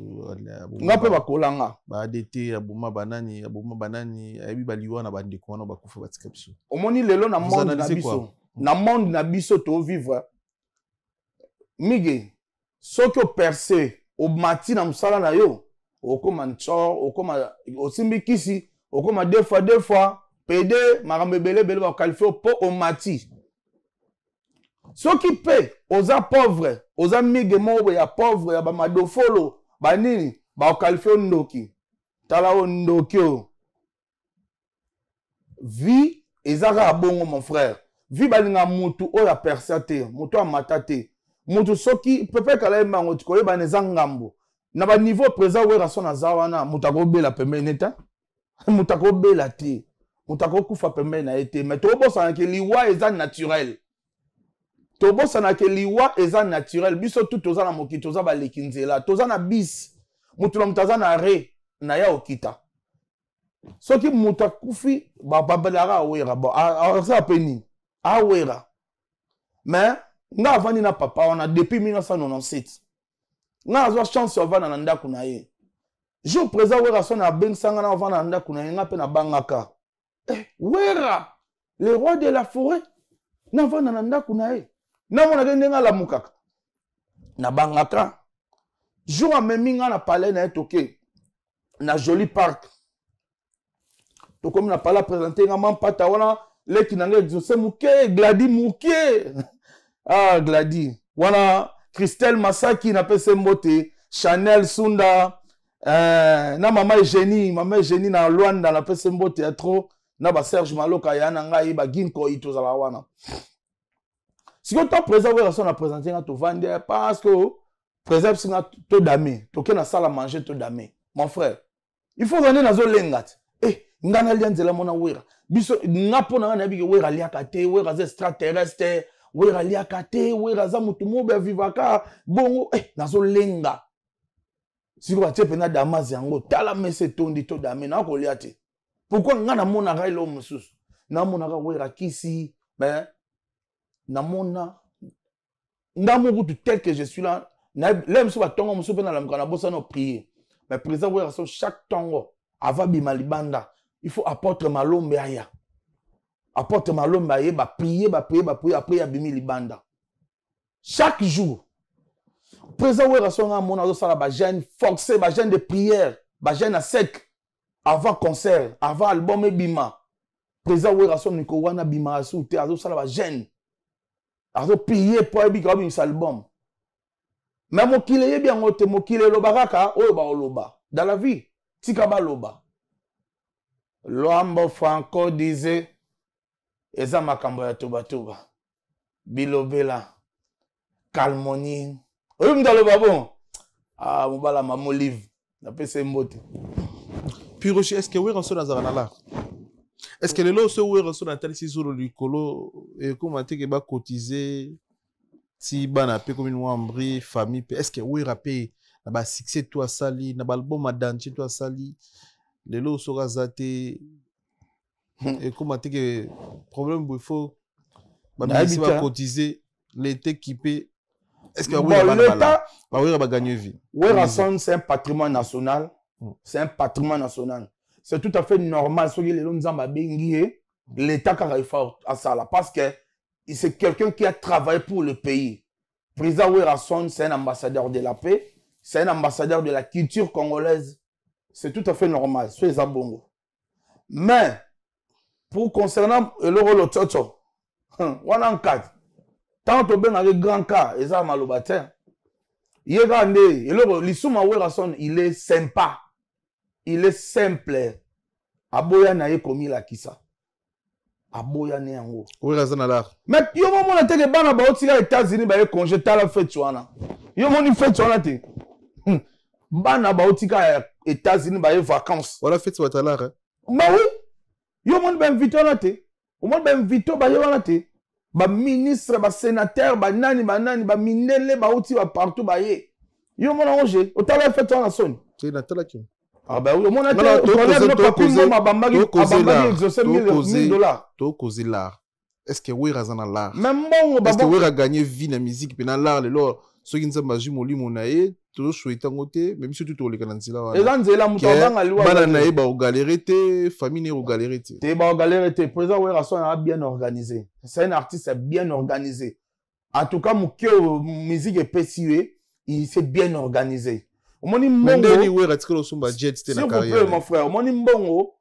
nga pe bakolanga ba DT ya boma banani ayebi baliwa na bandeko wana bakufa batika biso omoni lelo na monde na biso na monde na biso to vivre mige soki o percer o mati na musala na yo okoma nchor okoma osimbi kisi okoma deux fois PD makambo ebele ba qualifier po o mati soki pe oza pauvre oza mige moko ya pauvre ya bamadofolo banini baokalifio ndoki tala o ndoki o vie ezaka bongo mon frère vie balinga mutu oyo apersa te mutu amata te mutu soki pepe kala emango tikoyeba neza ngambo na baniveau présent Werason aza wana mutu akobela pembeni te mutu akobela te mutu akokufa pembeni na ye te mais tokobosana ke liwa eza naturel tobosana ke liwa eza naturel biso tout toza na mokili toza baleki nzela toza na bis mutu na mutu aza na re na ya okita soki mutu akufi babelaka awera aza pe nini awera mais nga avandi na papa wana depuis 1997 nga azwa chance avanda na ndako na ye jour présent Werason abengisanga na avanda na ndako na ye nga mpe na bangaka Wera le roi de la forêt na avanda na ndako na ye namonaka ndenge alamukaka na bangaka jour amemi nga na palais na ye toke na Joli Park tokomi na palais présente nga mampata wana leki na nga exaucé muke Gladi muke Gladi wana Christelle Masaki na pese mbote Chanel Sunda na mama Eugénie na Luanda na pese mbote ya trop na ba Serge Maloka ya na ngai ba Ginko itozala wana si on t'a préservé Werason a présenté à tout vendre parce que préserve si to dame to na salle à manger to dame mon frère il faut venir dans lengat ngana lianzela mona Wera biso ngapo na bi Wera liaka te Wera za extraterrestre Wera liaka te Wera za mutu mobe vivaka bongo nazo lenga si ko tie pena damazi yango tala mese tondi to dame na ko liate pourquoi ngana mona ga ilo mususu na mona ga Wera kisi mais namona ndamugutu tel que je suis là l'aime sur tongo musu pena la mkana bossa no prier mais président Werason chaque tongo avant bima libanda il faut apporter malombe aya apporter malombe aya ba prier après ya bimi libanda chaque jour président Werason a mona zo sala ba jeune forcé ba jeune de prière ba jeune à sec avant concert avant album bima président Werason Niko wana bima asu te azo sala ba jeune azo piller pour abika un album mais mokile yebi yango te mokile loba kaka oyo ba oloba dans la vie tika ba loba Loambo Franco disait eza makambo ya tuba bilobela calmoni oyo mdaloba bon ah mobala mamo livre na pese mbote. Puis Rocher, est-ce que Werason azana là? Est-ce que les lots se Werason a tel si sur le colo et comment tu que ba cotiser si bana pe comme une wambri famille est-ce que Werape na ba succès toi sali na ba album adanti toi sali les lots sera zaté et comment tu que problème il faut ba ba cotiser l'été équipé est-ce que Werason va gagner vie? Werason c'est un patrimoine national. C'est un patrimoine national. C'est tout à fait normal. L'État qui a ça là. Parce que c'est quelqu'un qui a travaillé pour le pays. Président Werason, c'est un ambassadeur de la paix. C'est un ambassadeur de la culture congolaise. C'est tout à fait normal. C'est ça bongo. Mais, pour concernant le rôle de Tchocho, on a un cadre. Tant que tu as un grand cas, et ça m'a le battu. Il est sympa. Il est simple. Aboya na ye komi la kisa. Aboya ne yango. Werason ala. Mais yo mo na teke bana ba otika États-Unis ba ye congé tala fête wana. Yo mo ni fête wana te. Bana ba otika États-Unis ba ye vacances. Wala fête wa tala hein. Bah oui. Yo mo ba invité wana te. O mo ba invité ba ye wana te. Ba ministre, ba sénateur, ba nani, ba minele, ba oti ba partout ba ye. Yo mo na onge. O tala fête wana son. C'est na tala ki. Ah ben oui, mon attends, to causer l'art. Est-ce que Werason a l'art? Même bon, est-ce que Werason a gagné vie dans la musique, puis dans l'art, le lor, ceux qui ne savent pas jouer mon lit, mon aïe, tout chouette en côté, même si tout le canal là. Et là, c'est là, moutabang à l'ouest. Bananaï, ba au galérité, famille au galérité. T'es ba au galérité. Président Werason a bien organisé. C'est un artiste bien organisé. En tout cas, mon cœur, musique est pécieux, il s'est bien organisé. Moni mbongo s'il vous plaît mon frère moni mbongo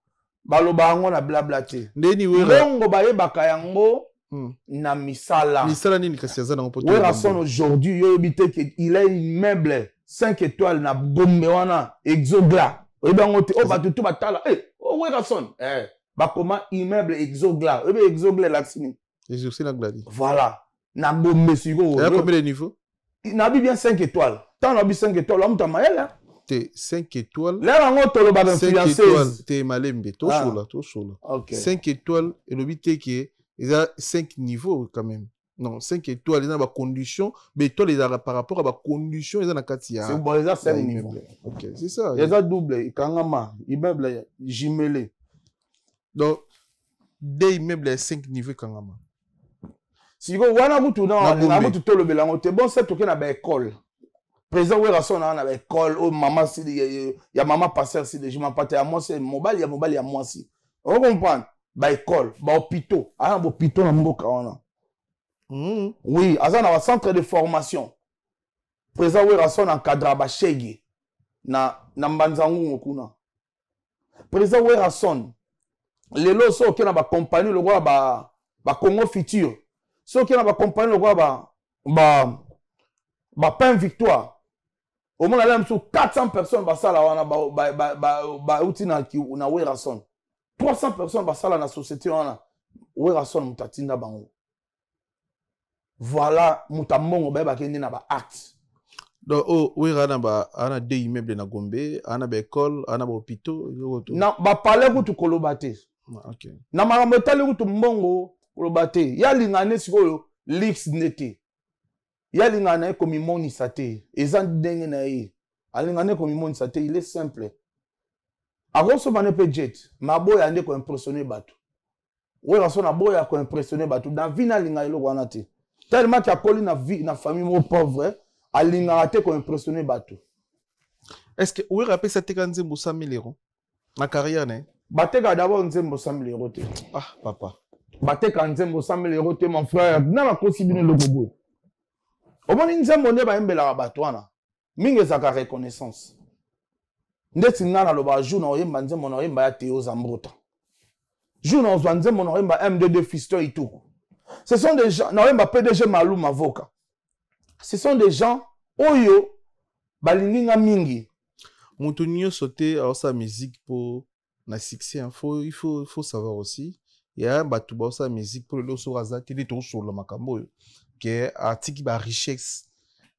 baloba ngo na blablaté mbongo bayebaka yango na misala nini kasi aza na poto Werason aujourd'hui yo ebité que il a une meuble 5 étoiles na bombe wana exogla oyebango te o batutu batala Werason bakoma immeuble exogla ebe exogla laksini exogla gladi voilà na bombe siko il y a combien de niveaux? Il n'a bien 5 étoiles. Tant on a 5 étoiles, on t'a maillé là. T'es 5 étoiles. Là, on a tout le bagage 5 étoiles, t'es malembe. Tout chaud là. Ok. 5 étoiles, et le but est qu'il y a 5 niveaux quand même. Non, 5 étoiles, il y a des conditions. Mais étoiles, il y a par rapport à la condition, il y a 4 niveaux. C'est bon, il y a 5 niveaux. Ok, c'est ça. Il y a double, il y a immeuble, jumellé. Donc, des immeubles, 5 niveaux quand même. Si vous avez un bon, c'est tout na école. Président Werason na école, oh maman si il y a maman passeur si je m'en pas à moi c'est mobile, il y a moi si. On comprend. Ba école, ba hôpital, ah ba hôpital na mboka wana. Oui, azana wa centre de formation. Président Werason encadra ba shege na mbanzangu ngokuna. Président Werason lelo so ke na ba compagnie le roi ba Congo Futur. Ceux qui n'ont pas compagnie le roi pain victoire. Au moins là sur 400 personnes basa la wana na Werason. 300 personnes basa la na société wana Werason mutatinda bango. Voilà mutamongo ba kende na ba acte. Donc Werason ana deux immeubles na Gombe, ana ba école, ana ba hôpital, na ba palais kutu kolobate. OK. Na makambo tali kutu mbongo kolobate ya lingane sikoyo lix nete ya lingane komi monisa te eza ndenge na ye alingane komi monisa te il est simple akoso mane pe jet maboya ande ko impressionner bato Werason aboya ko impressionner bato na vie na lingane lo wana te tellement qu'il a collé na vie na famille mo pauvre alingane te ko impressionner bato. Est-ce que Werason peut s'attendre 100 000 euros na carrière né bateka d'abord 100 000 euros te ah papa bateka nzembo 100 000 euros te mon frère na makosi bino lokobo omoni nzembo nde bayembelaka bato wana mingi ezaka reconnaissance ndeti nga na loba jour na oyemba nzembo na oyemba ya Théo Zambruta jour na ozwanze mon oyemba M22 Fiston Itoko. Ce sont des gens, na oyemba PDG Malou Mavoka. Ce sont des gens oyo balinginga mingi. Montonio sauté à sa musique pour la succès. Il faut savoir aussi. Il y a un bateau pour sa musique pour le soraza qui est sur le macambo. Qui est article de richesse.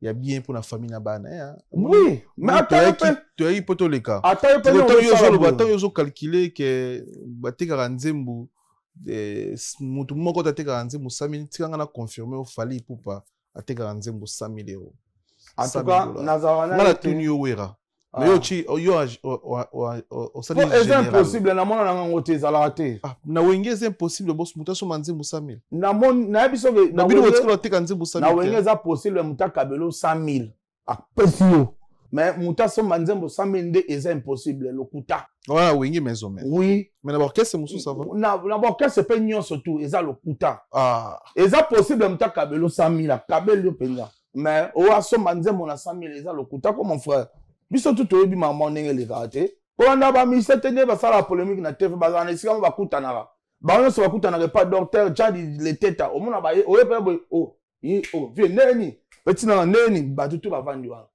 Il y a bien pour la famille nabana. Oui, mais attends, tu as eu pour tous les cas. Attends, tu as calculé que bateau garanzembu mutu moko ta te garanzembu 100 000 tika confirmé au fallait pour pas à te garanzembu 100 000 euros. En tout cas, Nazarana. La tenue au wera. Mais c'est impossible. Na mona na ngote za raté. Na wenge c'est impossible boss muta so manze 100 000. Na mon na biso na bino wotiko te kanze 100 000. Na wenge za possible muta kabelo 100 000. A pesio. Mais muta so manze 100 000 nde est impossible lokuta. Voilà wenge maison mais. Oui. Mais d'abord qu'est-ce que musu ça va? Na d'abord qu'est-ce que nyon surtout eza lokuta. Ah. Eza possible muta kabelo 100 000 kabelo penza. Mais o aso manze mona 100 000 eza lokuta comme mon frère. Biso tout oyebi maman ndenge les raté. Quand on a ba misete ne ba sala polémique na TV ba na sika ba kutanaka. Ba on se ba kutanaka pas docteur Tchad les têtes au mona ba oyepe oh vie neni petit na neni ba tout ba vandi wa.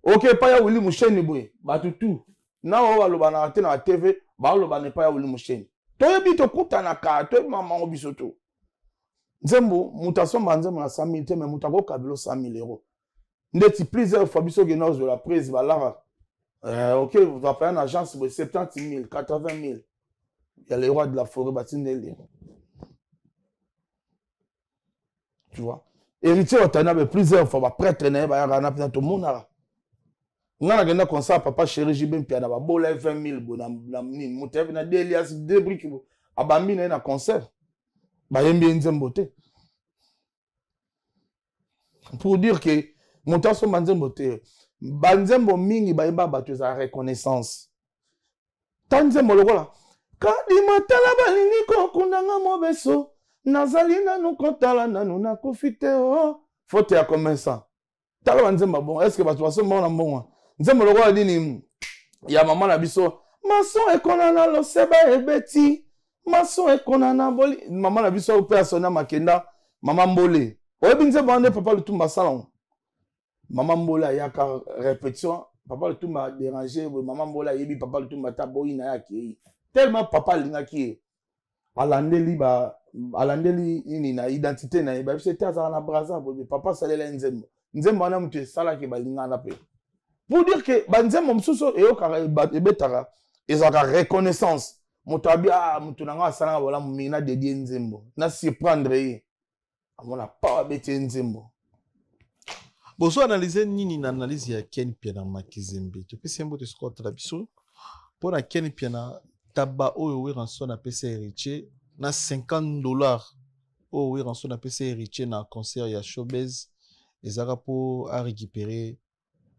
OK pas ya Willy Musheni boy ba tout. Na o ba loba na na TV ba loba ne pas ya Willy Musheni. To yebi to kutanaka to maman biso tout. Nzembo mutaso manzemo na 100 000 te mais mutako kabilo 100 000 euros. Ndeti plusieurs fois biso que nous de la presse balara OK vous va faire une agence de 70 000 80 000 il y a les rois de la forêt batineli tu vois héritier otana plusieurs fois ba prêtre na ba yana pina to monara ngana genda comme ça papa chéri jibem pia na ba bola 20 000 bona ni motev na Delias deux briques abambi na concert ba yembi nzembote pour dire que Montaso manzembo te banzembo mingi baimba batu za reconnaissance tanzembo lokola kadi matala balingi kokundanga mobeso nazali nanu kotala nanu nakufite o faute ya commença tala banzemba bon est-ce que batu baso mona mbonga nzembo lokola dini ya mama na biso maso ekonana loseba ebeti maso ekonana boli mama na biso pe asona makenda mama mbole oyebi nzembo ande papa lutumba salon. Maman Mbola yaka répétition papa le tout m'a dérangé maman Mbola yebi papa le tout m'a taboyi na yaki tellement papa linga ki alandeli ini na identité na ba c'était ça na braza papa salela nzembo na mutu sala ke balinga na pe pour dire que banzembo msuso e okara ebetara ezaka reconnaissance moto abia mutu nanga sala wala mumina dédié nzembo na surprendre amona pas bete nzembo. Bozo analyser nini na analyse ya Ken Piana Makizembe. Tu peux sembo de Scott la biso. Pour la Ken Piana taba oyo rançon na PC héritier na $50 oyo rançon na PC héritier na concert ya Showbiz ezaka pour à récupérer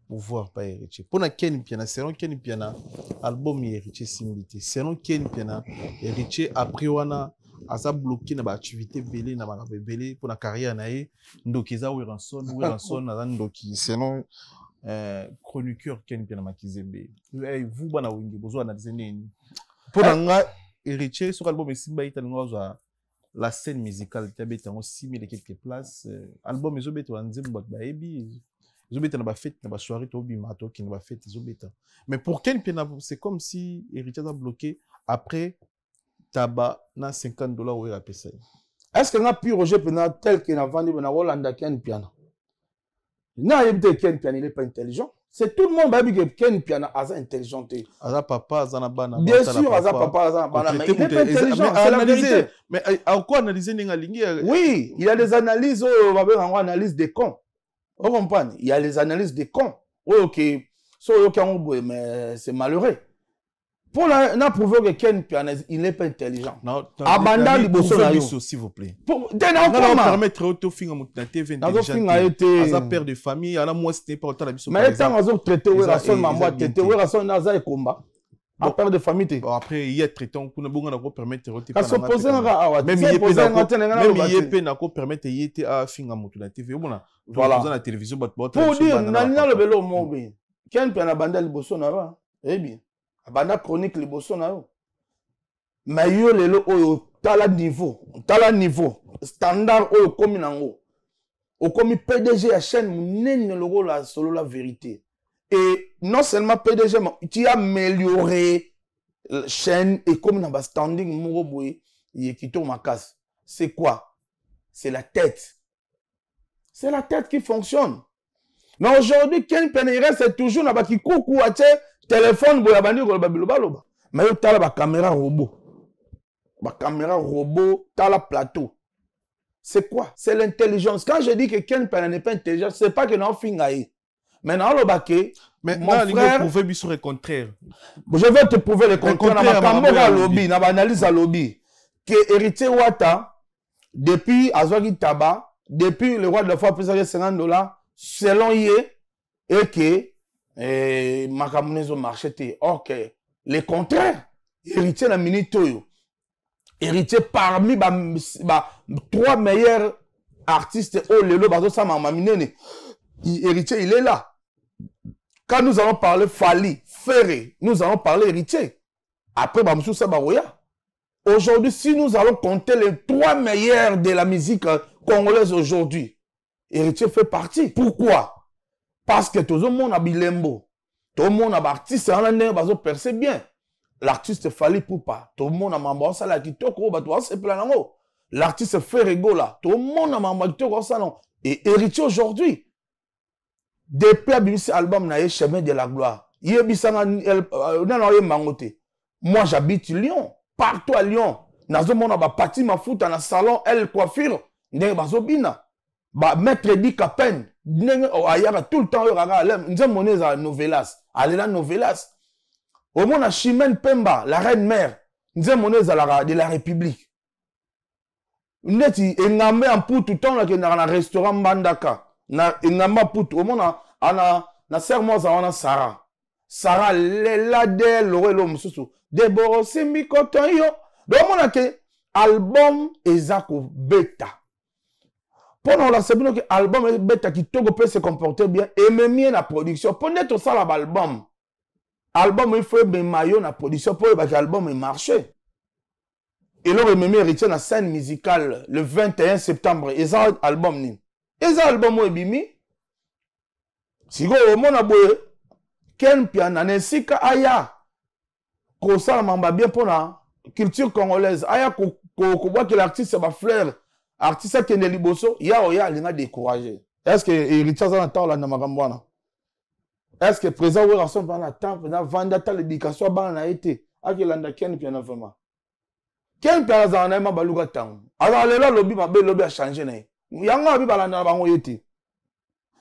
pouvoir pas héritier. Pour la Ken Piana selon Ken Piana album héritier simbité. Selon Ken Piana héritier après wana asa bloqué na ba activité belé na ba belé pour la carrière nae ndoki za weranson na ndoki selon chroniqueur Ken Piana Makizembe vous bana wingi bozo analyser nini pour nga héritier sur album Simba itango la scène musicale tabeta en 6000 et quelques places album ezobeta nzembo ba ebi ezobeta na ba fête na ba soirée to bima to ki na ba fête ezobeta mais pour Ken Piana c'est comme si héritier a bloqué après Taba na $50 ou la pesa. Est-ce que na pi Roger Pena tel qu'il a vendu na Rolanda Ken Piana? Na yebite Ken Piana il est pas intelligent. C'est tout le monde baby que Ken Piana asa intelligent. Asa papa asa na bana. Bien sûr asa papa asa na bana mais il est pas intelligent. C'est la vérité. Mais encore analyser ninga lingi. Oui, il y a des analyses on analyse des cons. On comprend, il y a les analyses des cons. Oui, OK. Mais c'est malheureux. Pour la prouver que Ken Piana, il n'est pas intelligent. Non, abandonne les bossons, s'il vous plaît. Non, permettre au film à TV intelligent. À père de famille, à la moi c'était pas autant la mission. Mais tant qu'on traité où la seule maman traité où la seule naza et combat. À père de famille. Après il y a traité on peut bon on permettre au à se poser un même il y a peine à permettre y était à finga moto la TV voilà. Voilà. Dans la télévision pour dire nana le belo mobi. Ken Piana bandel bosso na va. Eh bien. Abanda chronique les bosso na yo. mais yo lelo oyo tala niveau standard oyo komi nango okomi PDG ya chaîne munene logo la solo la vérité et non seulement PDG mais tu as amélioré la chaîne et comme dans standing moko boye yekito makas. C'est quoi? C'est la tête. C'est la tête qui fonctionne. Mais aujourd'hui, Ken Penere, c'est toujours dans qui coucou à téléphone boya bandi ko babiloba loba. Mais yo tala ba caméra robot. Ba caméra robot, tala plateau. C'est quoi? C'est l'intelligence. Quand je dis que Ken Penere n'est pas intelligent, c'est pas que non fingaï. Mais non le baké, mais mon frère prouver bien sur le contraire. Je vais te prouver le contraire dans ma caméra lobby, dans ma analyse à lobby que héritier Ouattara depuis Azwagi Taba, depuis le roi de la foi plus $50 selon Yé et que Makamunezo marché. Ok, le contraire, héritier la minute héritier parmi trois meilleurs artistes au lelo bazo sama maminene. Héritier il est là. Quand nous allons parler Fali, Ferré, nous allons parler héritier. Après Bamsou Sabaroya. Aujourd'hui, si nous allons compter les trois meilleurs de la musique congolaise aujourd'hui, héritier fait partie. Pourquoi? Parce que tout le monde a bilembo. Tout le monde a artiste, on percé bien. L'artiste Fali Poupa. Tout le monde a mambo ça la kitoko, l'artiste Ferré Gola. Tout le monde a mambo kitoko ça non. Et héritier aujourd'hui. Depuis Abimisi album na chemin de la gloire. Moi j'habite Lyon, partout à Lyon. Nazo mona ba pati ma foot na salon El Coiffure, ndenge bazobina. Ba maître Di Capen, ndenge ayaka tout le temps yoka nze moneza novelas, alela novelas. Au mona Chimène Pemba, la reine mère, nze moneza la de la République. Ndeti engame en pour tout temps na restaurant Mbandaka. Na ingamba putu omona na sermo za wana Sarah lela de lorelo mususu de borosimbi koton yo do mona ke album ezako beta pendant la sebino que album beta qui togo peut se comporter bien et même la production pendant tout ça l'album il faut bien maillot na production pour que l'album ait marché et là même héritier na scène musicale le 21 septembre et ça album ni et ça album ebimi siko mona boye Ken Piana nesika aya ko sala mamba bien pona culture congolaise aya ko boit que l'artiste ba fleur artiste qui ne liboso ya linga décourager est-ce que héritier ça entend là na makambwana est-ce que présent ou rason pendant temps pendant vendre ta l'éducation ba na été akilanda Ken Piana vraiment Ken Piana za na ma baluka tango alors lelo lobby a changé na yanga bi balanda bango yeti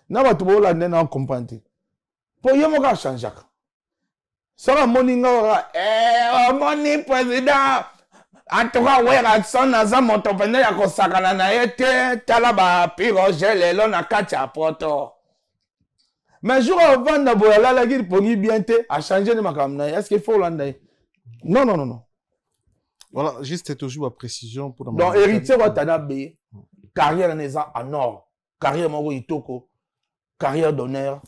na batu bola nena comprendre po yemo ka changer sala moninga moni président en tout cas ouais action na za montopene ya kosakana na yete tala ba piroge lelo na kacha poto mais jour avant na bola la gi pongi bien te a changer ne makamna est-ce qu'il faut landa non voilà juste toujours ma précision pour donc héritier wa tanabe carrière neza en or carrière moko itoko carrière d'honneur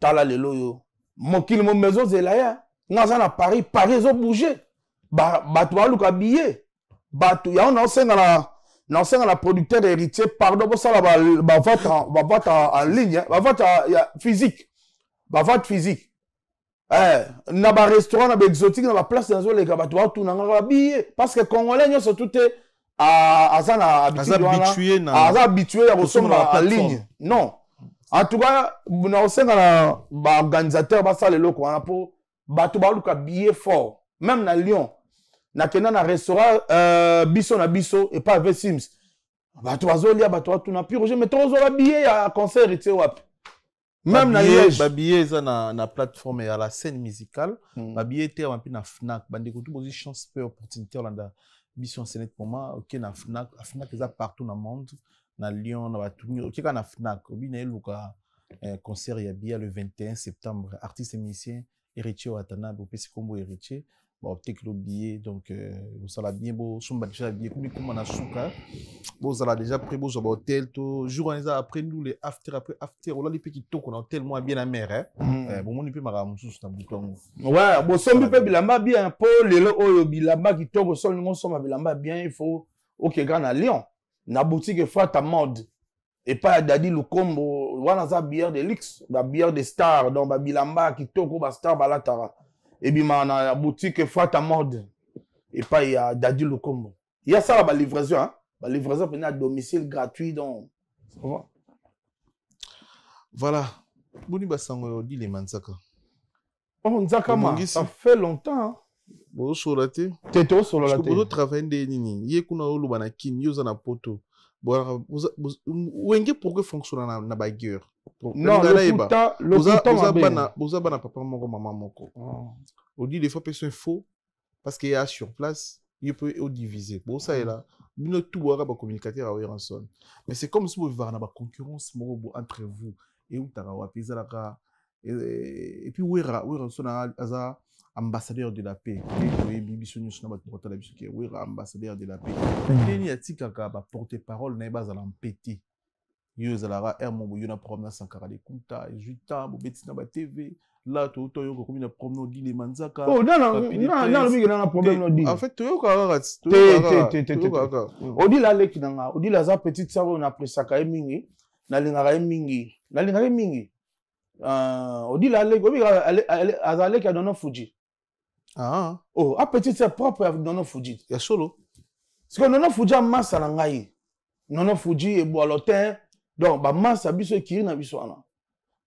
tala lelo yo mokili mo maison zelaya ngaza na Paris zo bouger batu baluka billet batu ya on enseigna la producteur héritier pardon pour ça ba vote en ligne ba vote physique na ba restaurant na ba exotique na ba place dans les batu batu na billet parce que congolais nyo surtout azana habitué à recevoir en ligne non en tout cas na osenga na ba organisateur ba sala loko wana po batu ba luka billet fort même na Lyon na kena na restaurant biso na biso et pas avec Sims batu bazolia batu na piroge mais tozo la billet ya concert été wapi même na Liège ba billet za na plateforme ya la scène musicale ba billet était en na Fnac bande ko tout position peu opportunité Hollanda mission c'est pour moi OK na Fnac eza partout dans le monde na Lyon na batuni OK na Fnac obina eluka concert ya bia le 21 septembre artiste musicien héritier Watana bopesi kombo héritier bon teklo billet donc vous allez bien beau somba déjà bien comme on a souka vous allez déjà pris beau sur hôtel tout jour on après nous les after on a les petits tours qu'on a tellement bien la mer hein bon on peut mara sous na bouton ouais bon sombi pe bilamba bien po lelo oyo bilamba kitoko sol ngo soma bilamba bien il faut OK grand à Lyon na boutique Frata Mode et pas Dadi Lukombo wana za bière de luxe ba bière de star donc ba bilamba kitoko ba star balatara et bien na boutique Frata Mode et pas il y a Dadi Lukombo il y a ça la livraison hein la livraison à domicile gratuit donc voilà boni basango di le manzaka oh nzaka ma ça fait longtemps hein? Bon sur la té teto sur la té vous travaillez de nini yé kuna oluba na kin yoza na poto wenge pourquoi fonctionne na bagueur non vous avez papa moko maman moko on dit des fois personne faux parce qu'il y a sur place il peut diviser bon ça est là nous tout wara ba communicateur à Ranson mais c'est comme si vous avez une concurrence entre vous et où tara wa pizalaka et puis wera sona aza ambassadeur de la paix et bibiso nyusu na bato kotala biso ke wera ambassadeur de la paix ndeni atika ka ba porter parole na baza lampeti yo zalara ermo bo yona promenade sankara de kunta 8 ans bo betina ba TV là to yo ko na promenade di le manzaka oh non mi na problème no di en fait yo ka odi la leki nanga odi la za petite sœur na presaka mingi na lingara mingi odi la leki obi azale ka dono Fuji ah oh a petite sœur propre avec dono Fuji ya solo parce que nono Fuji massa na ngai nono Fuji e boalotin donc ba massa biso kiri na biso ana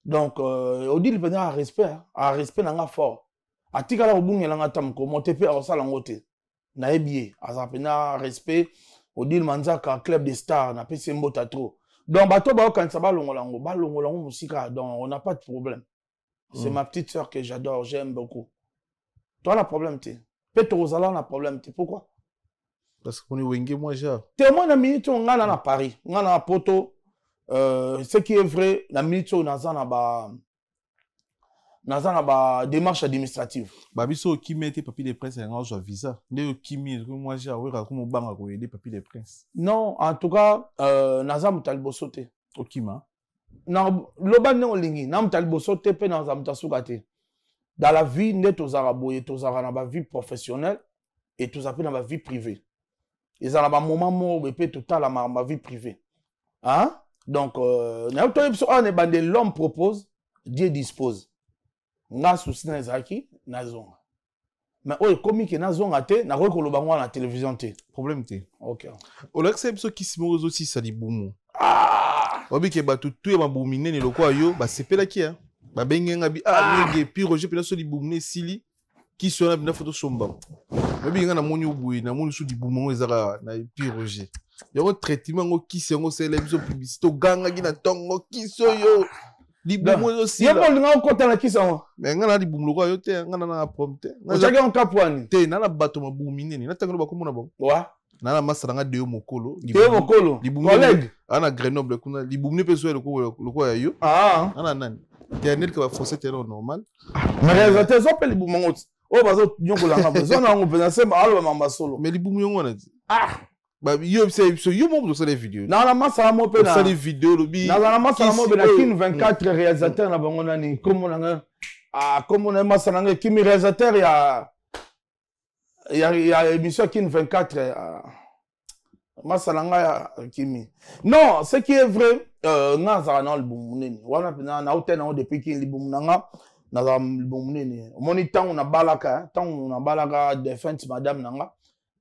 donc odi le pena respect na nga fort atika la obungela nga tam ko monter pe osala ngote na ebie asa pena respect odi le manzaka club des stars na pese mbota trop donc bato ba okanisa balongola musika donc on n'a pas de problème c'est ma petite sœur que j'adore j'aime beaucoup toi la problème t'es peut-être Rosala na problème t'es pourquoi parce qu'on est wenge moi ja témoin na minute on ngana na Paris ngana na poto ce qui est vrai la minute on nazana ba démarche administrative ba biso qui mette papier de presse nga zo visa nde qui mi moi ja wera ko mo banga ko aider papier de presse non en tout cas nazam talbosote okima na loba ne olingi nam talbosote pe nazam tasukate dans la vie nde tozara boye tozara na ba vie professionnelle et tozapé na ba vie privée ils ont ba moment mo be pe total la ma vie privée hein donc na to yebso on bande l'homme propose Dieu dispose nga souci na ezaki na zonga mais oyo komi ke na zonga te na ko koloba ngwa na télévision te problème te OK o l'accepte qui simo aussi ça di bumu obi ke batu tu ba bumine ne lokwa yo ba sepela ki hein ba bengenga bi mingi puis Roger pena so di bumune sili qui sona bina photo somba obi nga na moni obuyi na moni so di bumu ezaka na puis Roger yoko traitement ngo kisi ngo sele biso publicité ganga gina tongo kiso yo libumu aussi yo ko nga ko tala kisi ngo mais nga na libumu ko yo te nga na prompte o chaka on kapwani te na bato mabumu nini na tango ba komona bon wa na masala nga deo mokolo collègue ana Grenoble kuna libumu pe so loko ya yo ana nani internet ka ba forcer terrain normal mais réalisateur so pe libumu ngo o bazo nyongola nga besoin na ngo pena sema alo mamba solo mais libumu ngo na ba yo so yo mo so les vidéos na la masala mo pe na so les vidéos lobi na la masala mo be na kin 24 réalisateur na bango nani comme on nga comme on a masala nga kimi réalisateur ya émission kin 24 masala nga kimi non ce qui est vrai nga za na libumu nini wana pena na hôtel na depuis kin libumu nga na za libumu nini moni tangu na balaka defense madame nanga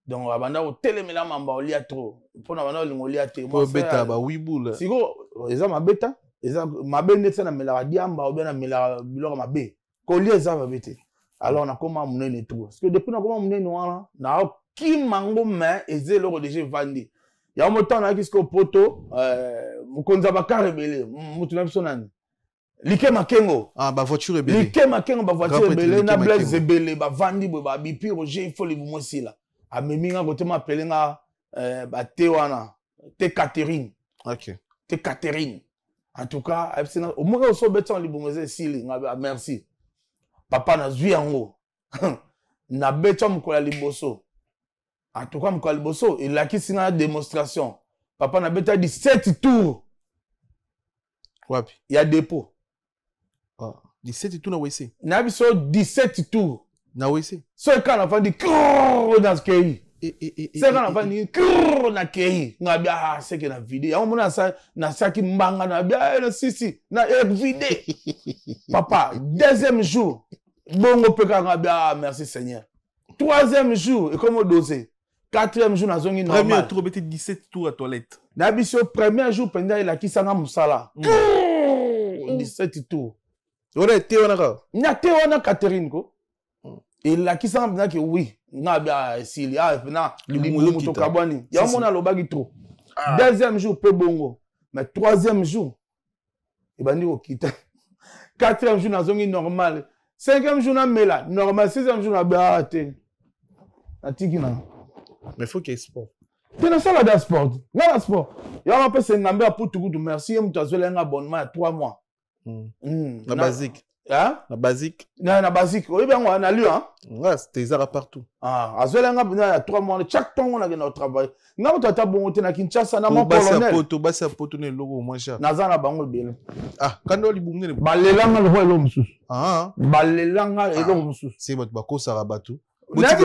donc abanda o telemela mamba olia trop pona bana olingolia te mo beta ba wibula siko eza mabeta eza mabende tsana mela diamba o bena mela biloko mabe ko lia eza mabete alors na koma munene trop parce que depuis na koma munene wana na ki mango mais ezelo déjà vandi ya mo temps na kisko poto mukonza bakare belé mutu na biso nani like makengo ba voiture belé like makengo ba voiture belé na blaze belé ba vandi ba bipi Roger il faut les mosila ameminga kote ma pelenga ba te wana te Catherine OK te Catherine en tout cas au moins so beton libumeze sili nga merci papa na zui yango na becha mukola liboso. En tout cas mukola liboso, il a qui sina démonstration. Papa na beta 17 tours. Wapi? Il y a dépôt. Ah, 17 tours na WC. Na biso 17 tours. Na WC. So quand on va dire dans ce pays. C'est quand on va dire na kei. Na bia c'est que na vidéo. On mona ça na saki mbanga na bia na sisi na vidéo. Papa, deuxième jour. Bongo peka na bia merci Seigneur. Troisième jour, et comment doser? Quatrième jour, na zongi normal. Premier tour, bête 17 tours à toilette. Na biso premier jour, pendant il a qui sanga musala. 17 tours. On a été on a. Na te wana Catherine ko. Il a qui sanga pendant que oui. Na bia sili ah na limulo to kabani. Ya mona lobaki trop. Deuxième jour peu bongo. Mais troisième jour et bandi ko kita. Quatrième jour na zongi normal. Cinquième jour na mela normal. Sixième jour na bia te. Atikina. Mais il faut qu'il y ait sport. Tu n'as pas de sport. Non, le sport. Il y a un peu de nambé pour tout le merci. Il y a un abonnement à 3 mois. La basique. Hein? La basique. Non, la basique. Oui, bien, on a lu, hein? Ouais, c'était ça partout. Ah, à ce moment-là, il y a 3 mois. Chaque temps, on a notre travail. Non, tu as bon, tu as Kinshasa, na mon colonel. Basi à poto, le logo moins cher. Nazana bango bien. Ah, quand on dit boumne. Balelanga le roi l'homme sous. Ah. Balelanga et l'homme sous. C'est votre bako sarabatu. Mon frère,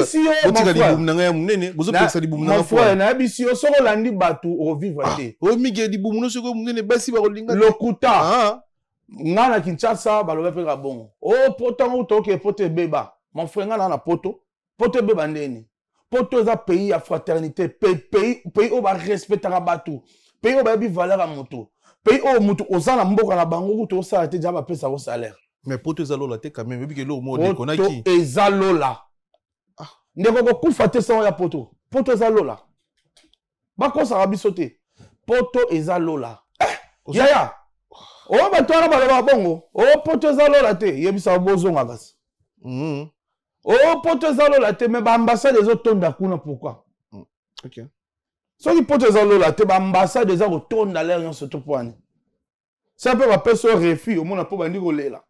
landi batu au vivre te. O mige di bumuno soko munene basi ba kolinga. Lokuta. Ngana Kinshasa baloba pe ka bon. O poto o toke poto beba. Mon frère ngana na poto. Poto beba ndeni. Poto za pays à fraternité, pays où ba respectera batu. Pays où ba bi valeur à moto. Pays où moto ozana mboka na bango to sa te jaba pesa au salaire. Mais poto za lola te quand même bi ke lo mo de konaki. Poto ezalola. Ndeko ko kufa te sa ya poto. Poto ezalola. Bako sa rabiso te. Poto ezalola. Yaya. O ba toana ba bongo. O poto ezalola te. Yebisa bozonga kasi. O poto ezalola te mais ba ambassade des otonda kuna pourquoi? OK. Soki poto ezalola te ba ambassade des otonda l'air yon soto poani. Ça peut ba peso refi au mona po bandi ko lela.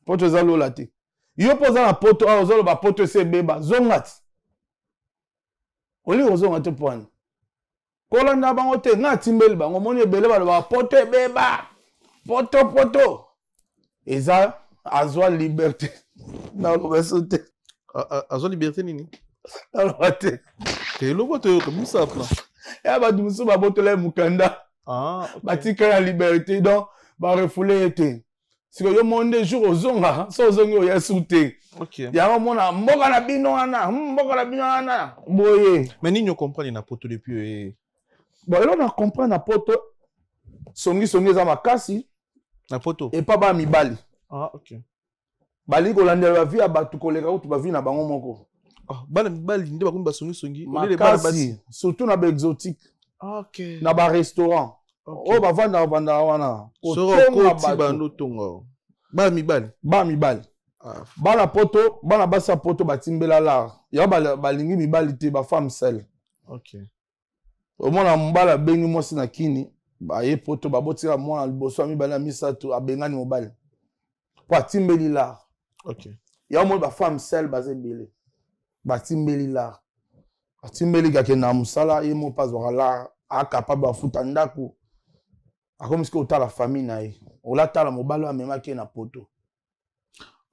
Poto ezalola te. Yo poza na poto a ozolo ba poto se beba zongat. Oli ozonga te poani. Kolanda bango te ngati mbeli bango moni ebele ba poto beba. Poto. Eza azwa liberté. Na lo besote. Azwa liberté nini? Alors te. Te lo boto comme ça plan. Ya ba dumsu ba boto le mukanda. Ah, ba tika ya liberté donc ba refoulé te. Si yo monde jour ozonga so ozongi oya soute. OK. Ya mona mboka na bino wana. Boye. Mais ni comprendre na poto depuis bon là on comprend na poto songi za makasi na poto et pas ba mibali. Ah, OK. Bali ko landela vie ya batu koleka utu ba vie na bango moko. Ah, bana mibali nde ba kumba songi. Makasi surtout na ba exotique. Ah, OK. Na ba restaurant. Okay. Oh ba vanda wana. Soro koti bando tonga. Ba mibali. Ah. Bana poto, bana basa poto batimbela la. Ya balingi mibali te ba femme seule. OK. Au mona mbala bengi mosi na kini, ba ye poto ba botira mwana liboso mibali na misato abengani mobali. Po atimbeli la. OK. Ya mo ba femme seule bazebele. Batimbeli la. Atimbeli ga ke na musala ye mo pas wala a capable afuta ndako. Akomi ske ota la famille na ye. Ola tala mobali amema ke na poto.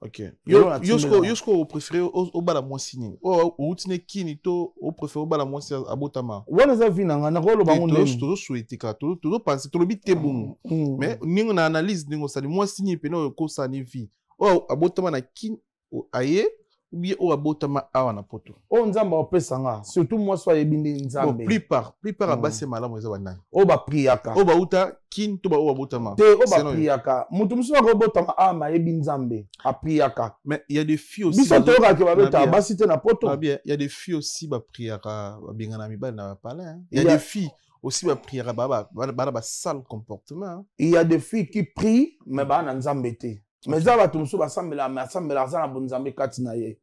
OK. Yosko préféré au bala mwasini. O utine kini to o préféré au bala mwasi abotama. Wana za vina ngana ko bango ndeni. To souhaiter ka to penser to lobi te bon. Mais ningo na analyse ningo sali mwasini pe no ko sa ni vie. O abotama na kin o aye ou bien o abotama awa na poto. O nzamba opesanga surtout moi so yebinde nzambe. Plupart abase malamu eza banani. O ba priaka. O ba uta kin to ba o abotama. Te o ba priaka. Mutu musu ko botama ama yebi nzambe. A priaka. Mais il y a des filles aussi. Biso to ka ke ba beta basite na poto. Ah bien, il y a des filles aussi ba priaka ba bingana mibali na parler. Il y a des filles aussi ba priaka ba sale comportement. Il y a des filles qui prient mais ba na nzambe te. Mais za ba tumsu ba sambela za na bonzambe kati na ye.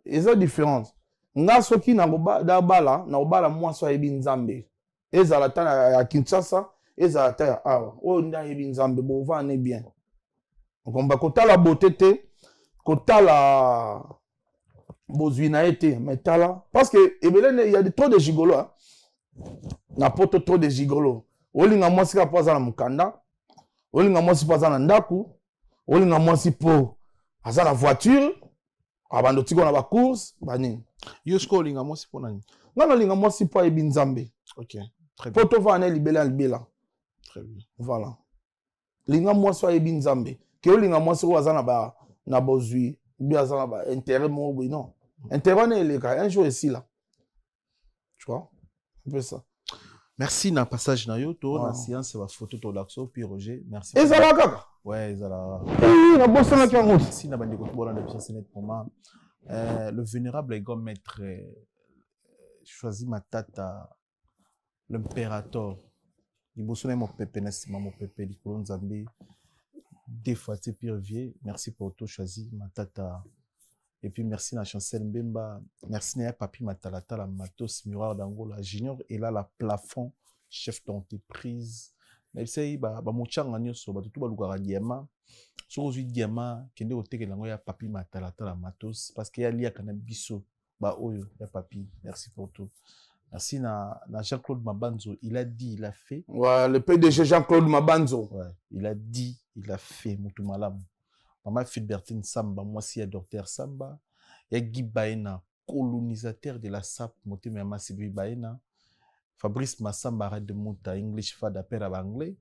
Eza différence. Nga soki na bala mwa so yebi nzambe. Ezala ta ya Kinshasa, ezala ta ya awa. O nda yebi nzambe bo va ne bien. On va kotala beauté te, kotala bozwi na été mais tala parce que il y a trop de gigolo hein. Na poto trop de gigolo olinga mwasi ka poza na mukanda olinga mwasi poza na ndaku olinga mwasi po aza na voiture abando tiko na ba course bani Yosko olinga mwasi po nani ngana olinga mwasi po ebi nzambe. OK très bien poto va na libela très bien voilà linga mwasi po ebi nzambe ke olinga mwasi ko aza na ba na bozwi bien aza na ba intérêt mo oui non intérêt na eleka un jour ici là tu vois un peu ça. Merci na passage na yo to na séance va photo to laxo puis Roger merci. Ezala kaka. Ouais ezala. Na bossa na kango. Si na bandi ko bola na biso c'est pour moi. Le vénérable Ego Maître choisi Matata l'impérateur. Liboso na mo pepe na sima mo pepe likolo nzambe. Des fois c'est pire vieux. Merci pour tout choisi Matata. Et puis merci na Chancel Mbemba, merci na Papi Matalata la Matos Miroir d'Angola Junior et là la plafond chef d'entreprise. Mais c'est ba mochanga nyoso ba tout ba lukara diama. So ozu diama kende oteke lango ya Papi Matalata la Matos parce qu'il y a lia kana biso ba oyo ya Papi. Merci pour tout. Merci na Jean-Claude Mabanzo, il a dit, il a fait. Ouais, le PDG Jean-Claude Mabanzo. Ouais, il a dit, il a fait Mutu Malam. Maman Philbertine Samba, moi aussi, docteur Samba. Il y a Guy Baena, colonisateur de la SAP, Moté Mama Sibi Baena. Fabrice Massamba, arrête de monter English Fad appel à anglais.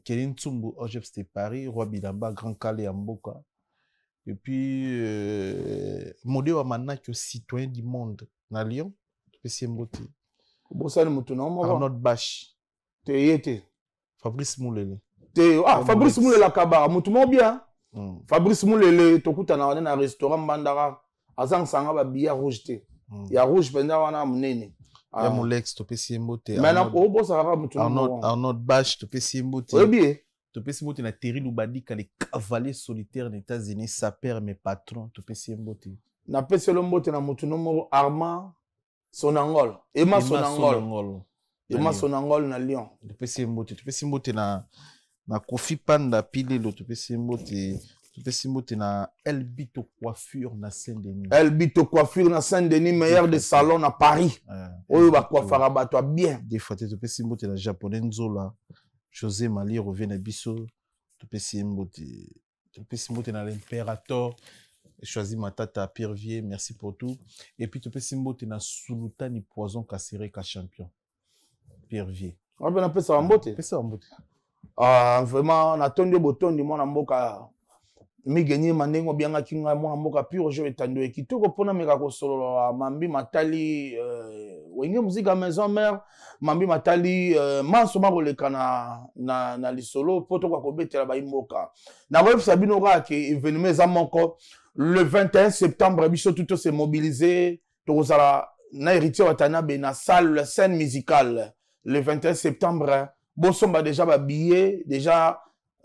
Kéline Tsumbu, Ojeps de Paris, Roi Bilamba, Grand Calais Amboka. Et puis, Modé Wamana, qui est citoyen du monde, na Lyon, Pessie Mbote. Arnaud Bache. Te Fabrice Moulele. Ah, Fabrice Moulele Kabara, Moutoumou bien. Fabrice Moulele, Tokuta na un restaurant Bandara, Azang Sanga ba bia rouge te. Ya rouge benda wana munene. Ya Molex to Pessie Mbote. Maintenant au bo ça va Moutoumou. Arnaud Bache to Pessie Mbote. Oui bien. To Pessie Mbote na Terry Lubadika les cavaliers solitaires des États-Unis, sa père mes patrons to Pessie Mbote. Na Pessie Mbote na Moutoumou Armand Sonangol. Emma Sonangol. Emma Sonangol na Lyon. To Pessie Mbote na Kofi Panda Pilelo to Pessie Mbote na Elbito Coiffure na Saint-Denis. Elbito Coiffure na Saint-Denis, meilleur des salons à Paris. Oyo ba coiffara ba toi bien. Des fois to Pessie Mbote na japonais Nzola. José Mali revient na biso to Pessie Mbote na l'impérateur. Choisi Matata Pierre-Vier, merci pour tout. Et puis to Pessie Mbote na Sultani Poison Kassere ka champion. Pierre-Vier. On va appeler ça Mbote. Vraiment, na tondi botondi mwana mboka mi gagné mandengo bianga kinga mwana mboka pure jeu etando ekitoko pona meka ko solo mambi matali wenge musique à maison mère mambi matali manso makoleka na lisolo poto kwa kobetela ba imboka na web sabino ka ke événement za moko le 21 septembre biso tout se mobiliser tozala na héritier watana be na salle la scène musicale le 21 septembre. Bosomba déjà ba billet déjà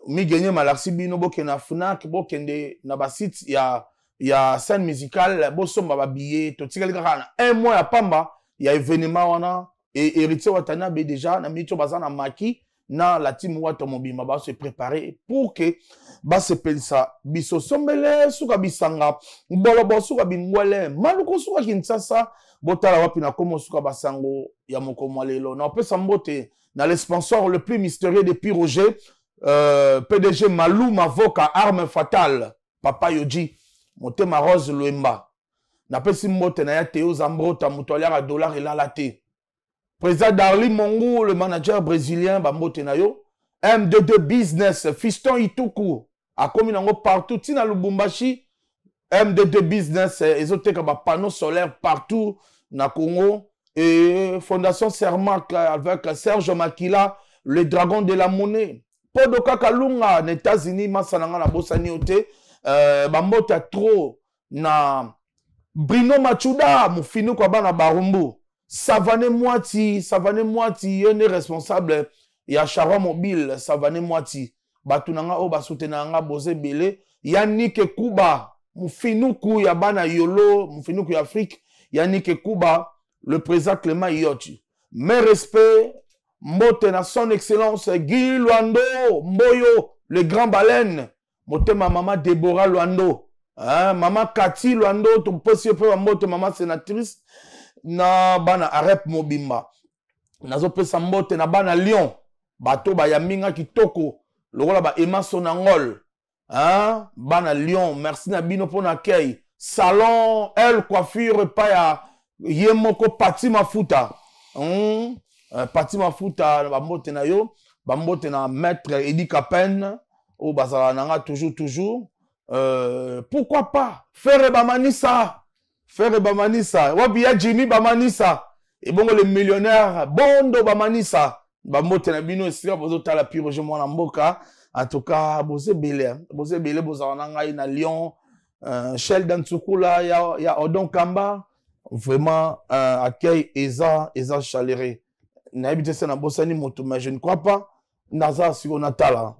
mi gagné malaxi bino bokena Fnac bokende na ba site ya scène musicale bosomba ba billet to tikali kaka un mois ya pamba ya événement wana et héritier watana be déjà na mito bazana maki na la team wato mobima ba se préparer pour que ba se pensa biso sombele suka bisanga mbolo suka bingwele maluko suka Kinshasa botala wapi na komo suka basango ya mokomo lelo na pesa mbote dans le sponsor le plus mystérieux depuis Roger, PDG Malou Mavoka, arme fatale, Papa Yoji, Motema Rose Loemba. Na pesi mbote na ya Théo Zambrota, Moutoaliara dollar et lalate. Président Darly Mongo, le manager brésilien, Bambote na yo. M22 Business, Fiston Ituku, a commis nango partout, Tina Lubumbashi, M22 Business, ezoteka ba panneaux solaires partout, na Congo. Et Fondation Cermac avec Serge Makila, le dragon de la monnaie. Podoka Kalunga, aux États-Unis, Massananga na Bosani Ote, Bambota trop na Brino Machuda, Moufinu Kwabana Barumbu, Savané Moiti, yene responsable, ya Chara Mobile, Savané Moiti, Batunanga Oba Soutenanga, Bose Bele, Yannick Kuba, Moufinu Kou Yabana Yolo, Moufinu Kou Afrique, Yannick Kuba, le président Clément Ioti. Mes respects, Mbote na son excellence Guy Luando, Mboyo, le grand baleine, Mote ma maman Déborah Luando, Maman Cathy Luando, tu peux se faire mbote maman sénatrice na bana arep mobimba. Nazo pesa mbote na bana Lyon. Bato ba yaminga kitoko. Lokola ba Emma Sonangol. Bana Lyon, merci na bino pour l'accueil. Salon elle coiffure pa ya yemoko Pati Mafuta. Pati Mafuta ba mbote na yo, ba mbote na maître Edi Kapen o bazala nanga toujours. Pourquoi pas faire Bamanissa, Wabia Jimmy Bamanissa, et bon les millionnaires Bondo Bamanissa, Bamote na bino esika bozo tala pire je mwana mboka, en tout cas bozé belé bozananga na Lyon, Sheldon Tsukula ya Odon Kamba, vraiment accueil eza chaleureux. Na habité ça na bosani moto mais je ne crois pas naza si on atala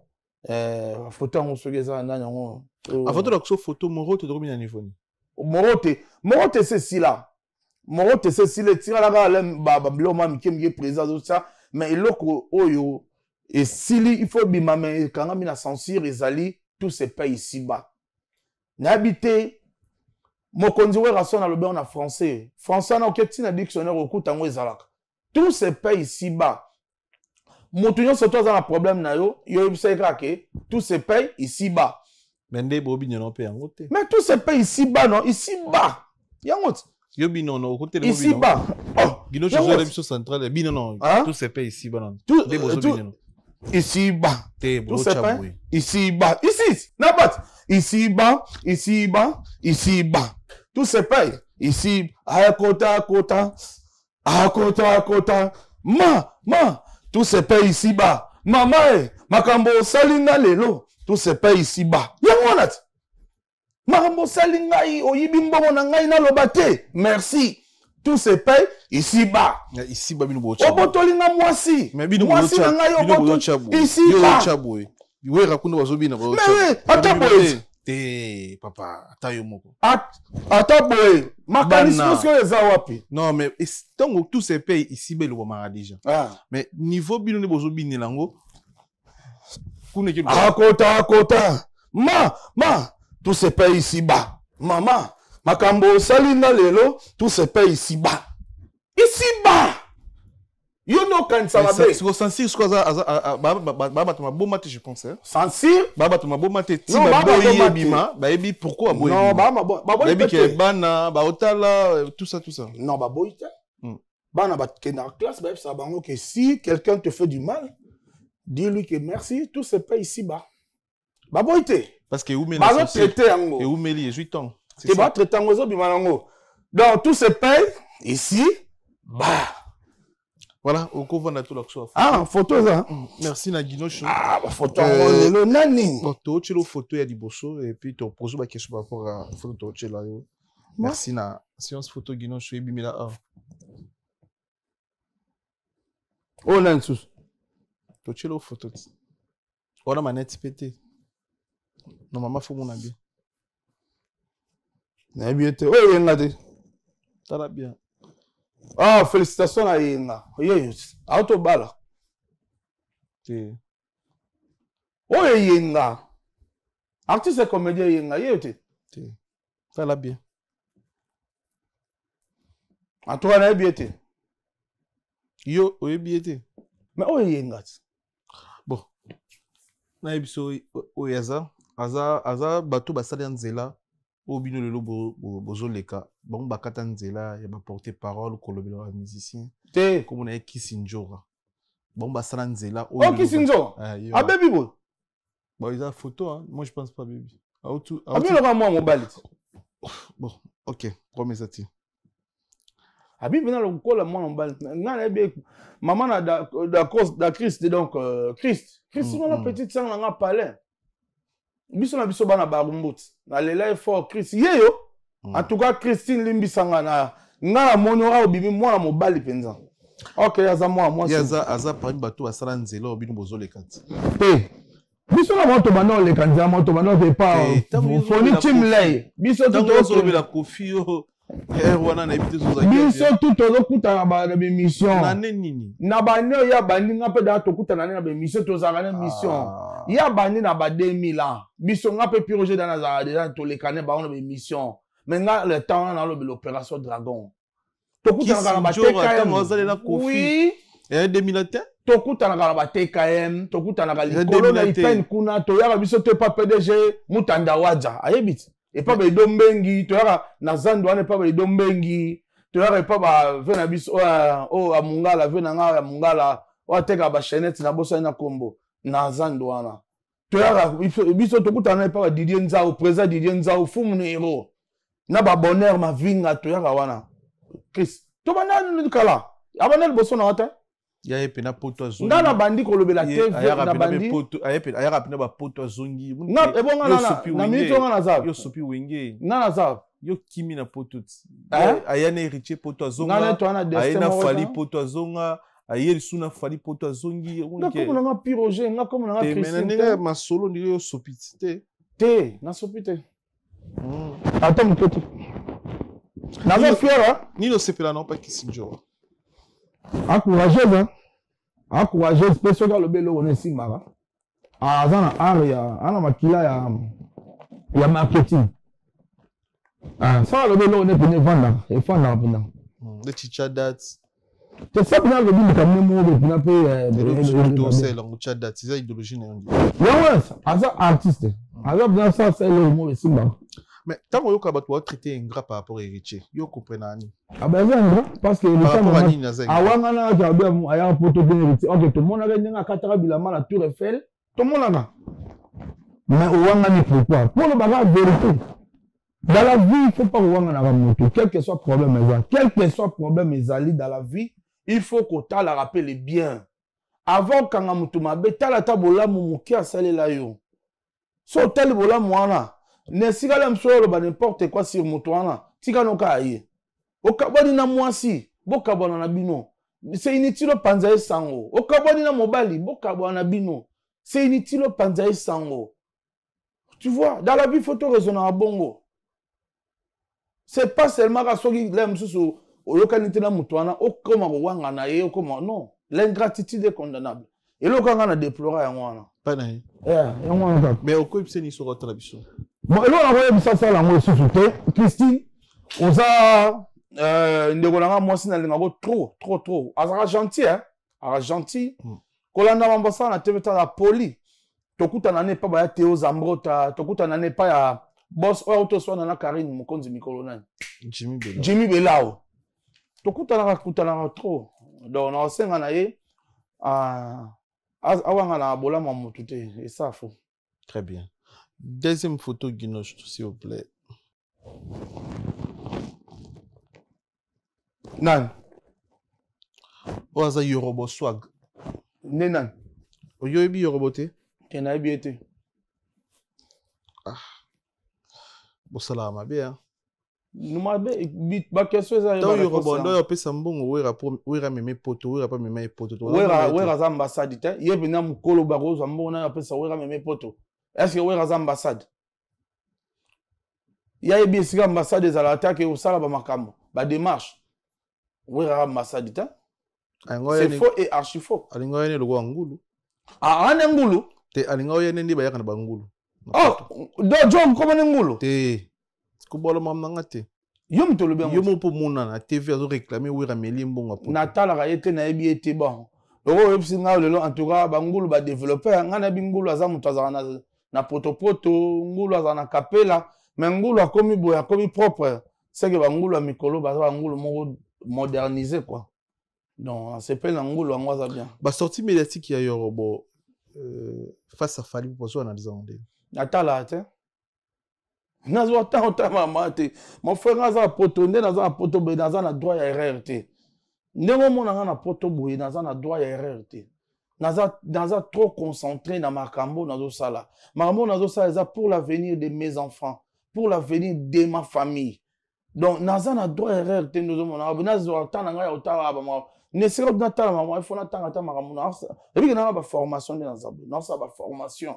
photo on se geza na nyango. Avant de la photo, Morote dormi à niveau. Morote c'est si là. Morote c'est si le tira là ba bloma mi présent ça mais eloko oyo et sili il faut bima mais quand on a censure ezali tout se paye ici bas. N'habité mokonzi we rason na lobe na français na oketi na dictionnaire okutango ezalaka. Tout se paye ici bas. Motunyo surtout un problème na yo c'est que tout se paye ici bas. Mais tout se paye ici bas, non? Ici bas. Ici bas. Tout se paye ici bas. Ici bas. Tout se paye ici bas. Ici. N'importe. Ici bas. Ici bas. Ici bas. Tout se paye ici. À côté. Ma. Tout se paye ici bas. Maman, makambo salinga lelo. Tout se paye ici bas. Yangonat. Makambo salinga oyibi mbongo na ngai na lobate. Merci. Tout se paye ici bas. Ici bas bino bocha. Obotolinga mwasi. Mais bino mwasi na ngai oboto. Ici bas. Yo rakundo bazobina ba. Mais ataboye. Te papa, atayo moko. Ataboye. Makanisi ko eza wapi? Non mais tant tout se paye ici bas le mara déjà. Mais niveau bino ne bozobina lango. À côté. Ma, tout se paye ici bas. Maman, makambo salina lelo, tout se paye ici bas. Ici bas. You know quand ça va bien. Si vous sensez ce que ça, baba tu m'as beau maté je pense. Sentir? Baba tu m'as beau maté. Non, baba bima, baby pourquoi boy? Non, baba baby qui est bana, ba otala, tout ça. Non, baba ite. Bana ba kena classe, baby ça bango que si quelqu'un te fait du mal, dis-lui que merci, tout se paye ici bas. Baboité. Parce que où met la traité en et où met les 8 ans. C'est pas traité en gozo bimanango. Donc tout se paye ici bas. Voilà, au couvre na tout la chose. Photo ça. Merci na Guinocho. Photo le nani. Photo tu le photo ya diboso et puis tu poses ma question par rapport à photo tu là. Merci na séance photo Guinocho et bimila. Oh nansus. Tu le photo. On a manette pété. Non, maman, faut mon habit. Oui, il ça va bien. Félicitations à Yenga. Autobala. Oui, Yenga. Artiste et comédien Yenga. Ça va bien. En toi, on a bien. Yo, oui, bien. Mais Yenga. Bon. Na ebiso oyaza aza bato basali nzela obino lelo bozoleka bango bakata nzela ya ba porter parole kolobela ba musicien te comme na Kisinjora bango basala nzela Kisinjora baby boy bon ils a photo moi je pense pas baby le moi mobile bon OK promets ça ti Habib na le kola moi mobile na be maman na da Christ donc Christ la petite sang na palais biso na biso bana barumbut na lela fort Christ yeyo en tout cas Christine limbisanga na ngala monora obimi mwana mobali penza OK yaza moi yaza parmi bato basala nzela obino bozoleka te biso na moto bana oleka nzela moto bana pe pas foni chimlay biso to la kofi wana na ebite zo biso tout tozokutana na bémission na nini na bandi oyo ya bandi nga mpe daa tokutana na bémission tozalaka na mission ya bandi na ba 2000 ans biso nga mpe piroge da nazala deja tolekane bango na bémission mais nga le temps wana nalobi l'opération dragon tokutanaka na ba TKM oui 2001 tokutanaka na ba TKM tokutanaka likolo na ipene kuna toyaka biso to pa PDG Mutanda Wadja ayebi ti epa ba idombengi toyaka na zando wana epa ba idombengi toyaka epa ba ve na biso o amungala ve na nga ya mungala wateka ba chaînette na bosa na kombo na zando wana toyaka biso tokutana epa ba Didier Nzao président Didier Nzao fumu no hero na ba bonheur mavinga toyaka wana Chris to bana kala abana liboso na wata ya yepe na poto azongi nga na bandi kolobela TV na bandi ayaka pena ba poto azongi nga ebonga na minute nga na zab yo sopi wenge nga na zab yo kimi na poto ayana héritier poto azonga nga neto ana destin ayana fali poto azonga ayeli suna fali poto azongi nga komo na nga piroge nga komo na nga Christine te masolo ndenge yo sopi te na sopi te ata mokete naza fier nino sepela na pa kisinjo encourageuse encourageuse mpe soki alobi eloko na esimbaka aza na art ana makila ya marketing soki alobi eloko ne pene efandaka mpena de chicha dat te sa mpena alobi likambo moko mpena mpe eza idéologie na yo yango aza artiste aza mpena sasa eloko moko esimbaka mais tant que tu vas traiter ingrat par rapport à héritier, tu comprends ni. Ah ben c'est ingrat parce que le temps awanga na jabe aya poto bien héritier. OK, tout le monde a gagné na katara bilama la Tour Eiffel, tout le monde a. Mais awanga ni pourquoi? Pour le bagage vérité. Dans la vie, il faut pas awanga na moto, quel que soit problème ezali, quel que soit problème ezali dans la vie, il faut que tu la rappelle bien. Avant quand ngamutu mabe tala tabola mumuki asalela yo. So tel bola mwana ne sigala msolo ba n'importe quoi sur motoana tika no kaye okaboni na mwasi bokabona na bino c'est inutile panza esango okaboni na mobali bokabona na bino c'est inutile panza esango tu vois dans la vie faut raisonner à bongo c'est pas seulement ka soki la msusu oyokanite na motoana okoma wanga na ye okoma non l'ingratitude est condamnable et lokanga na déplorer yango wana pana yango wana mais okoyi pse ni soko trabiso bon eloko na koyebi sasa yango lisusu te Christine oza ndeko na nga mwasi nalingako trop azalaka gentil azalaka gentil kolanda bambasala na tv tala poli tokutana ne epa baya Théo Zambrota tokutana ne epa ya boss oyo toswana na Karine mokonzi mikolo nani Jimmy Belao tokutanaka trop donc naosenga na ye awanga na bolama motu te esa fo. Très bien. Deuxième photo, Guinoche, s'il vous plaît. Nan. Oaza Yorobo swag. Nenan. Oyobi Yorobote? Kenabi ete. Ah. Bosala mabe, hein. Numabe, ba question eza yo. Tayo Yorobo, ndo yo pesa mbongo wera meme poto, wera pa meme poto. Wera za ambassade te. Yebi na mukolo barozo mbongo na yo pesa wera meme poto. Est-ce que wera za ambassade? Ya yebi esika ambassade ezala atake osala ba makambo, ba démarche. Wera ambassade te. C'est faux et archi faux. Alinga yene logo ngulu. Ah, ane ngulu? Te alinga yene ndi bayaka na bangulu. Oh, dojo ko bane ngulu? Te. Kubolo mamnanga te. Yo mtolo bien. Yo mo po mona na TV azo réclamer wera meli mbongo po. Natala ka yete na yebi ete bon. Oro websi nga lelo en tout cas bangulu ba développeur nga na bingulu aza mutu azana na potopoto ngulu aza na kapela mais ngulu akomi boya akomi propre c'est que bangulu a mikolo ba bangulu moko modernisé quoi. Donc c'est pas ngulu ngo aza bien. Ba sortie médiatique ya Yorobo face à Fali pour so analyser ndé. Natala te. Nazo ta mama te. Mon frère naza poto ndé naza poto be naza na droit ya erreur te. Ndenge mona nga na poto boye naza na droit ya erreur te. Naza trop concentré na makambo nazo sala. Makambo nazo sala eza pour l'avenir de mes enfants, pour l'avenir de ma famille. Donc naza na droit ya erreur te nazo mona. Nazo ta na nga ya otala ba ma. Ne sera na ta mama il faut na ta ta makambo na. Et puis na ba formation de naza. Na sa ba formation.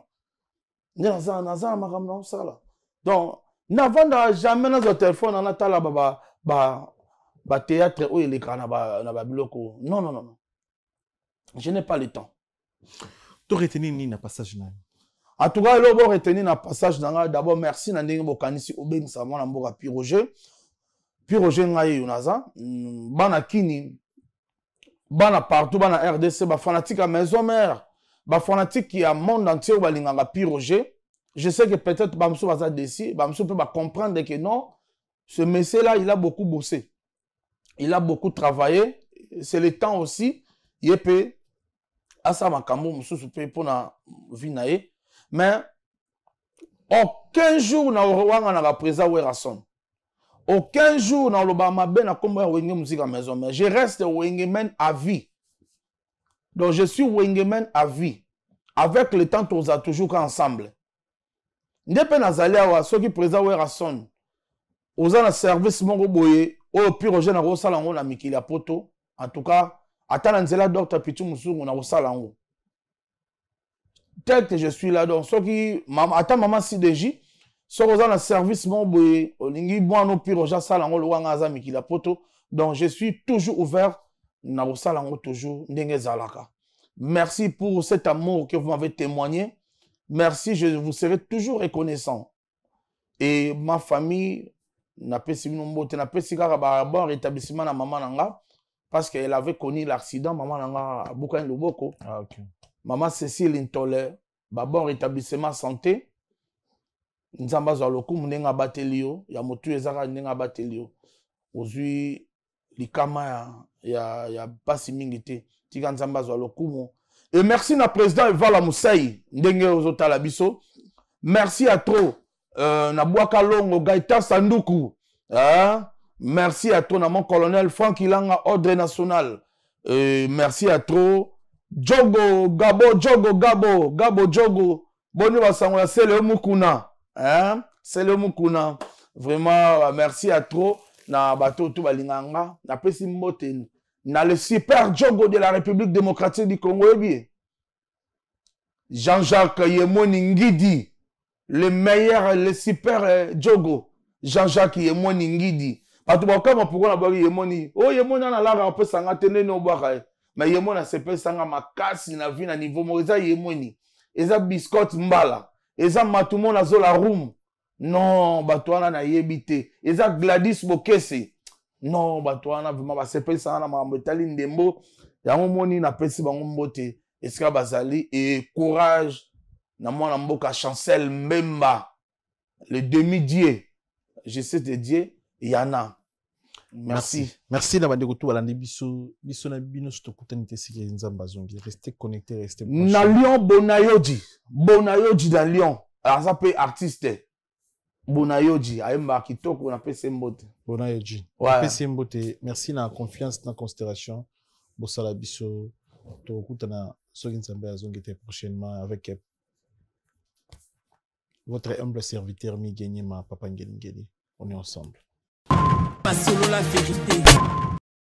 Naza makambo na sala. Donc n'avanda jamais nazo téléphone na tala baba théâtre où il est na ba biloko. Non, non, non, non. Je n'ai pas le temps. Tu retenir ni na passage na. En tout cas, il faut retenir na passage na. D'abord, merci na ndenge bokanisi obeng sa mona mboka Pi Roger. Pi Roger ngai yonaza. Bana kini. Bana partout, bana RDC, ba fanatique à maison mère. Ba fanatique qui a monde entier ba linganga Pi Roger. Je sais que peut-être Bamsou va décider, Bamsou peut pas comprendre que non, ce monsieur-là, il a beaucoup bossé. Il a beaucoup travaillé. C'est le temps aussi. Il peut asa makambo mususu pe pona vinae. Mais aucun jour na orwanga na la présa Werason. Aucun jour na l'Obama ben na komba wenge musique à maison. Mais je reste wengeman à vie. Donc je suis wengeman à vie. Avec le temps, on a toujours ensemble. Ndepe nazali awa soki présa Werason. Oza na service mongo boye o Pi Roger na rosala ngo na mikili ya poto. En tout cas, atana nzela Dr Pichu Musungu na rosala ngo. Tel que je suis là donc soki maman ata maman CDJ so oza na service mongo boye olingi bwana Pi Roger sala ngo lwanga aza mikili ya poto. Donc je suis toujours ouvert na rosala ngo toujours ndenge zalaka. Merci pour cet amour que vous m'avez témoigné. Merci, je vous serai toujours reconnaissant. Et ma famille n'a pas si bon rétablissement à maman nanga parce qu'elle avait connu l'accident. Maman nanga a beaucoup loboko. Ah, ok. Maman Cécile Intole, bon rétablissement santé. Nzamba zaloku munenga batelio, ya motu ezaka nenga batelio. Ozui likama ya pasi mingite. Tika nzamba zaloku mo. Et merci na président Evala Moussaï, ndenge ozotala biso. Merci à trop na Bwaka Longo Gaïta Sanduku. Hein? Merci à trop na mon colonel Franck Ilanga Ordre National. Merci à trop Jogo Gabo Jogo. Boni basangola c'est le Mukuna. Hein? C'est le Mukuna. Vraiment merci à trop na bato tout balinganga na pesi mbote. Na le super Jogo de la République démocratique du Congo, Jean-Jacques Yemoni Ngidi, le meilleur, le super Jogo, Jean-Jacques Yemoni Ngidi. Parce que comme pourquoi on a Yemoni, oh Yemoni na la rapé sanga tene no baka, mais Yemoni a sepé sanga makasi na vie na niveau moza Yemoni, eza biscotte mbala, eza matumo na zola room, non batwana na yebite, eza Gladys Bokese. Non, batouana vraiment ba sepel ça na mambo tali ndembo ya moni na pesi bango mbote eska bazali et courage na mwana mboka Chancel Mbemba le demi-dieu je sais te Dieu yana merci na bande ko to balandi biso na bino to kutanite sike nzamba zongi restez connectés restez na Lyon Bonayoji dans Lyon alors ça peut artiste Bonayoji aemba kitoko na pese mbote Bonayoji pese mbote merci na confiance na considération bosala biso to kutana soki nzambe azongete prochainement avec votre humble serviteur Migeni ma papa Ngeli on est ensemble Pas solo la vérité.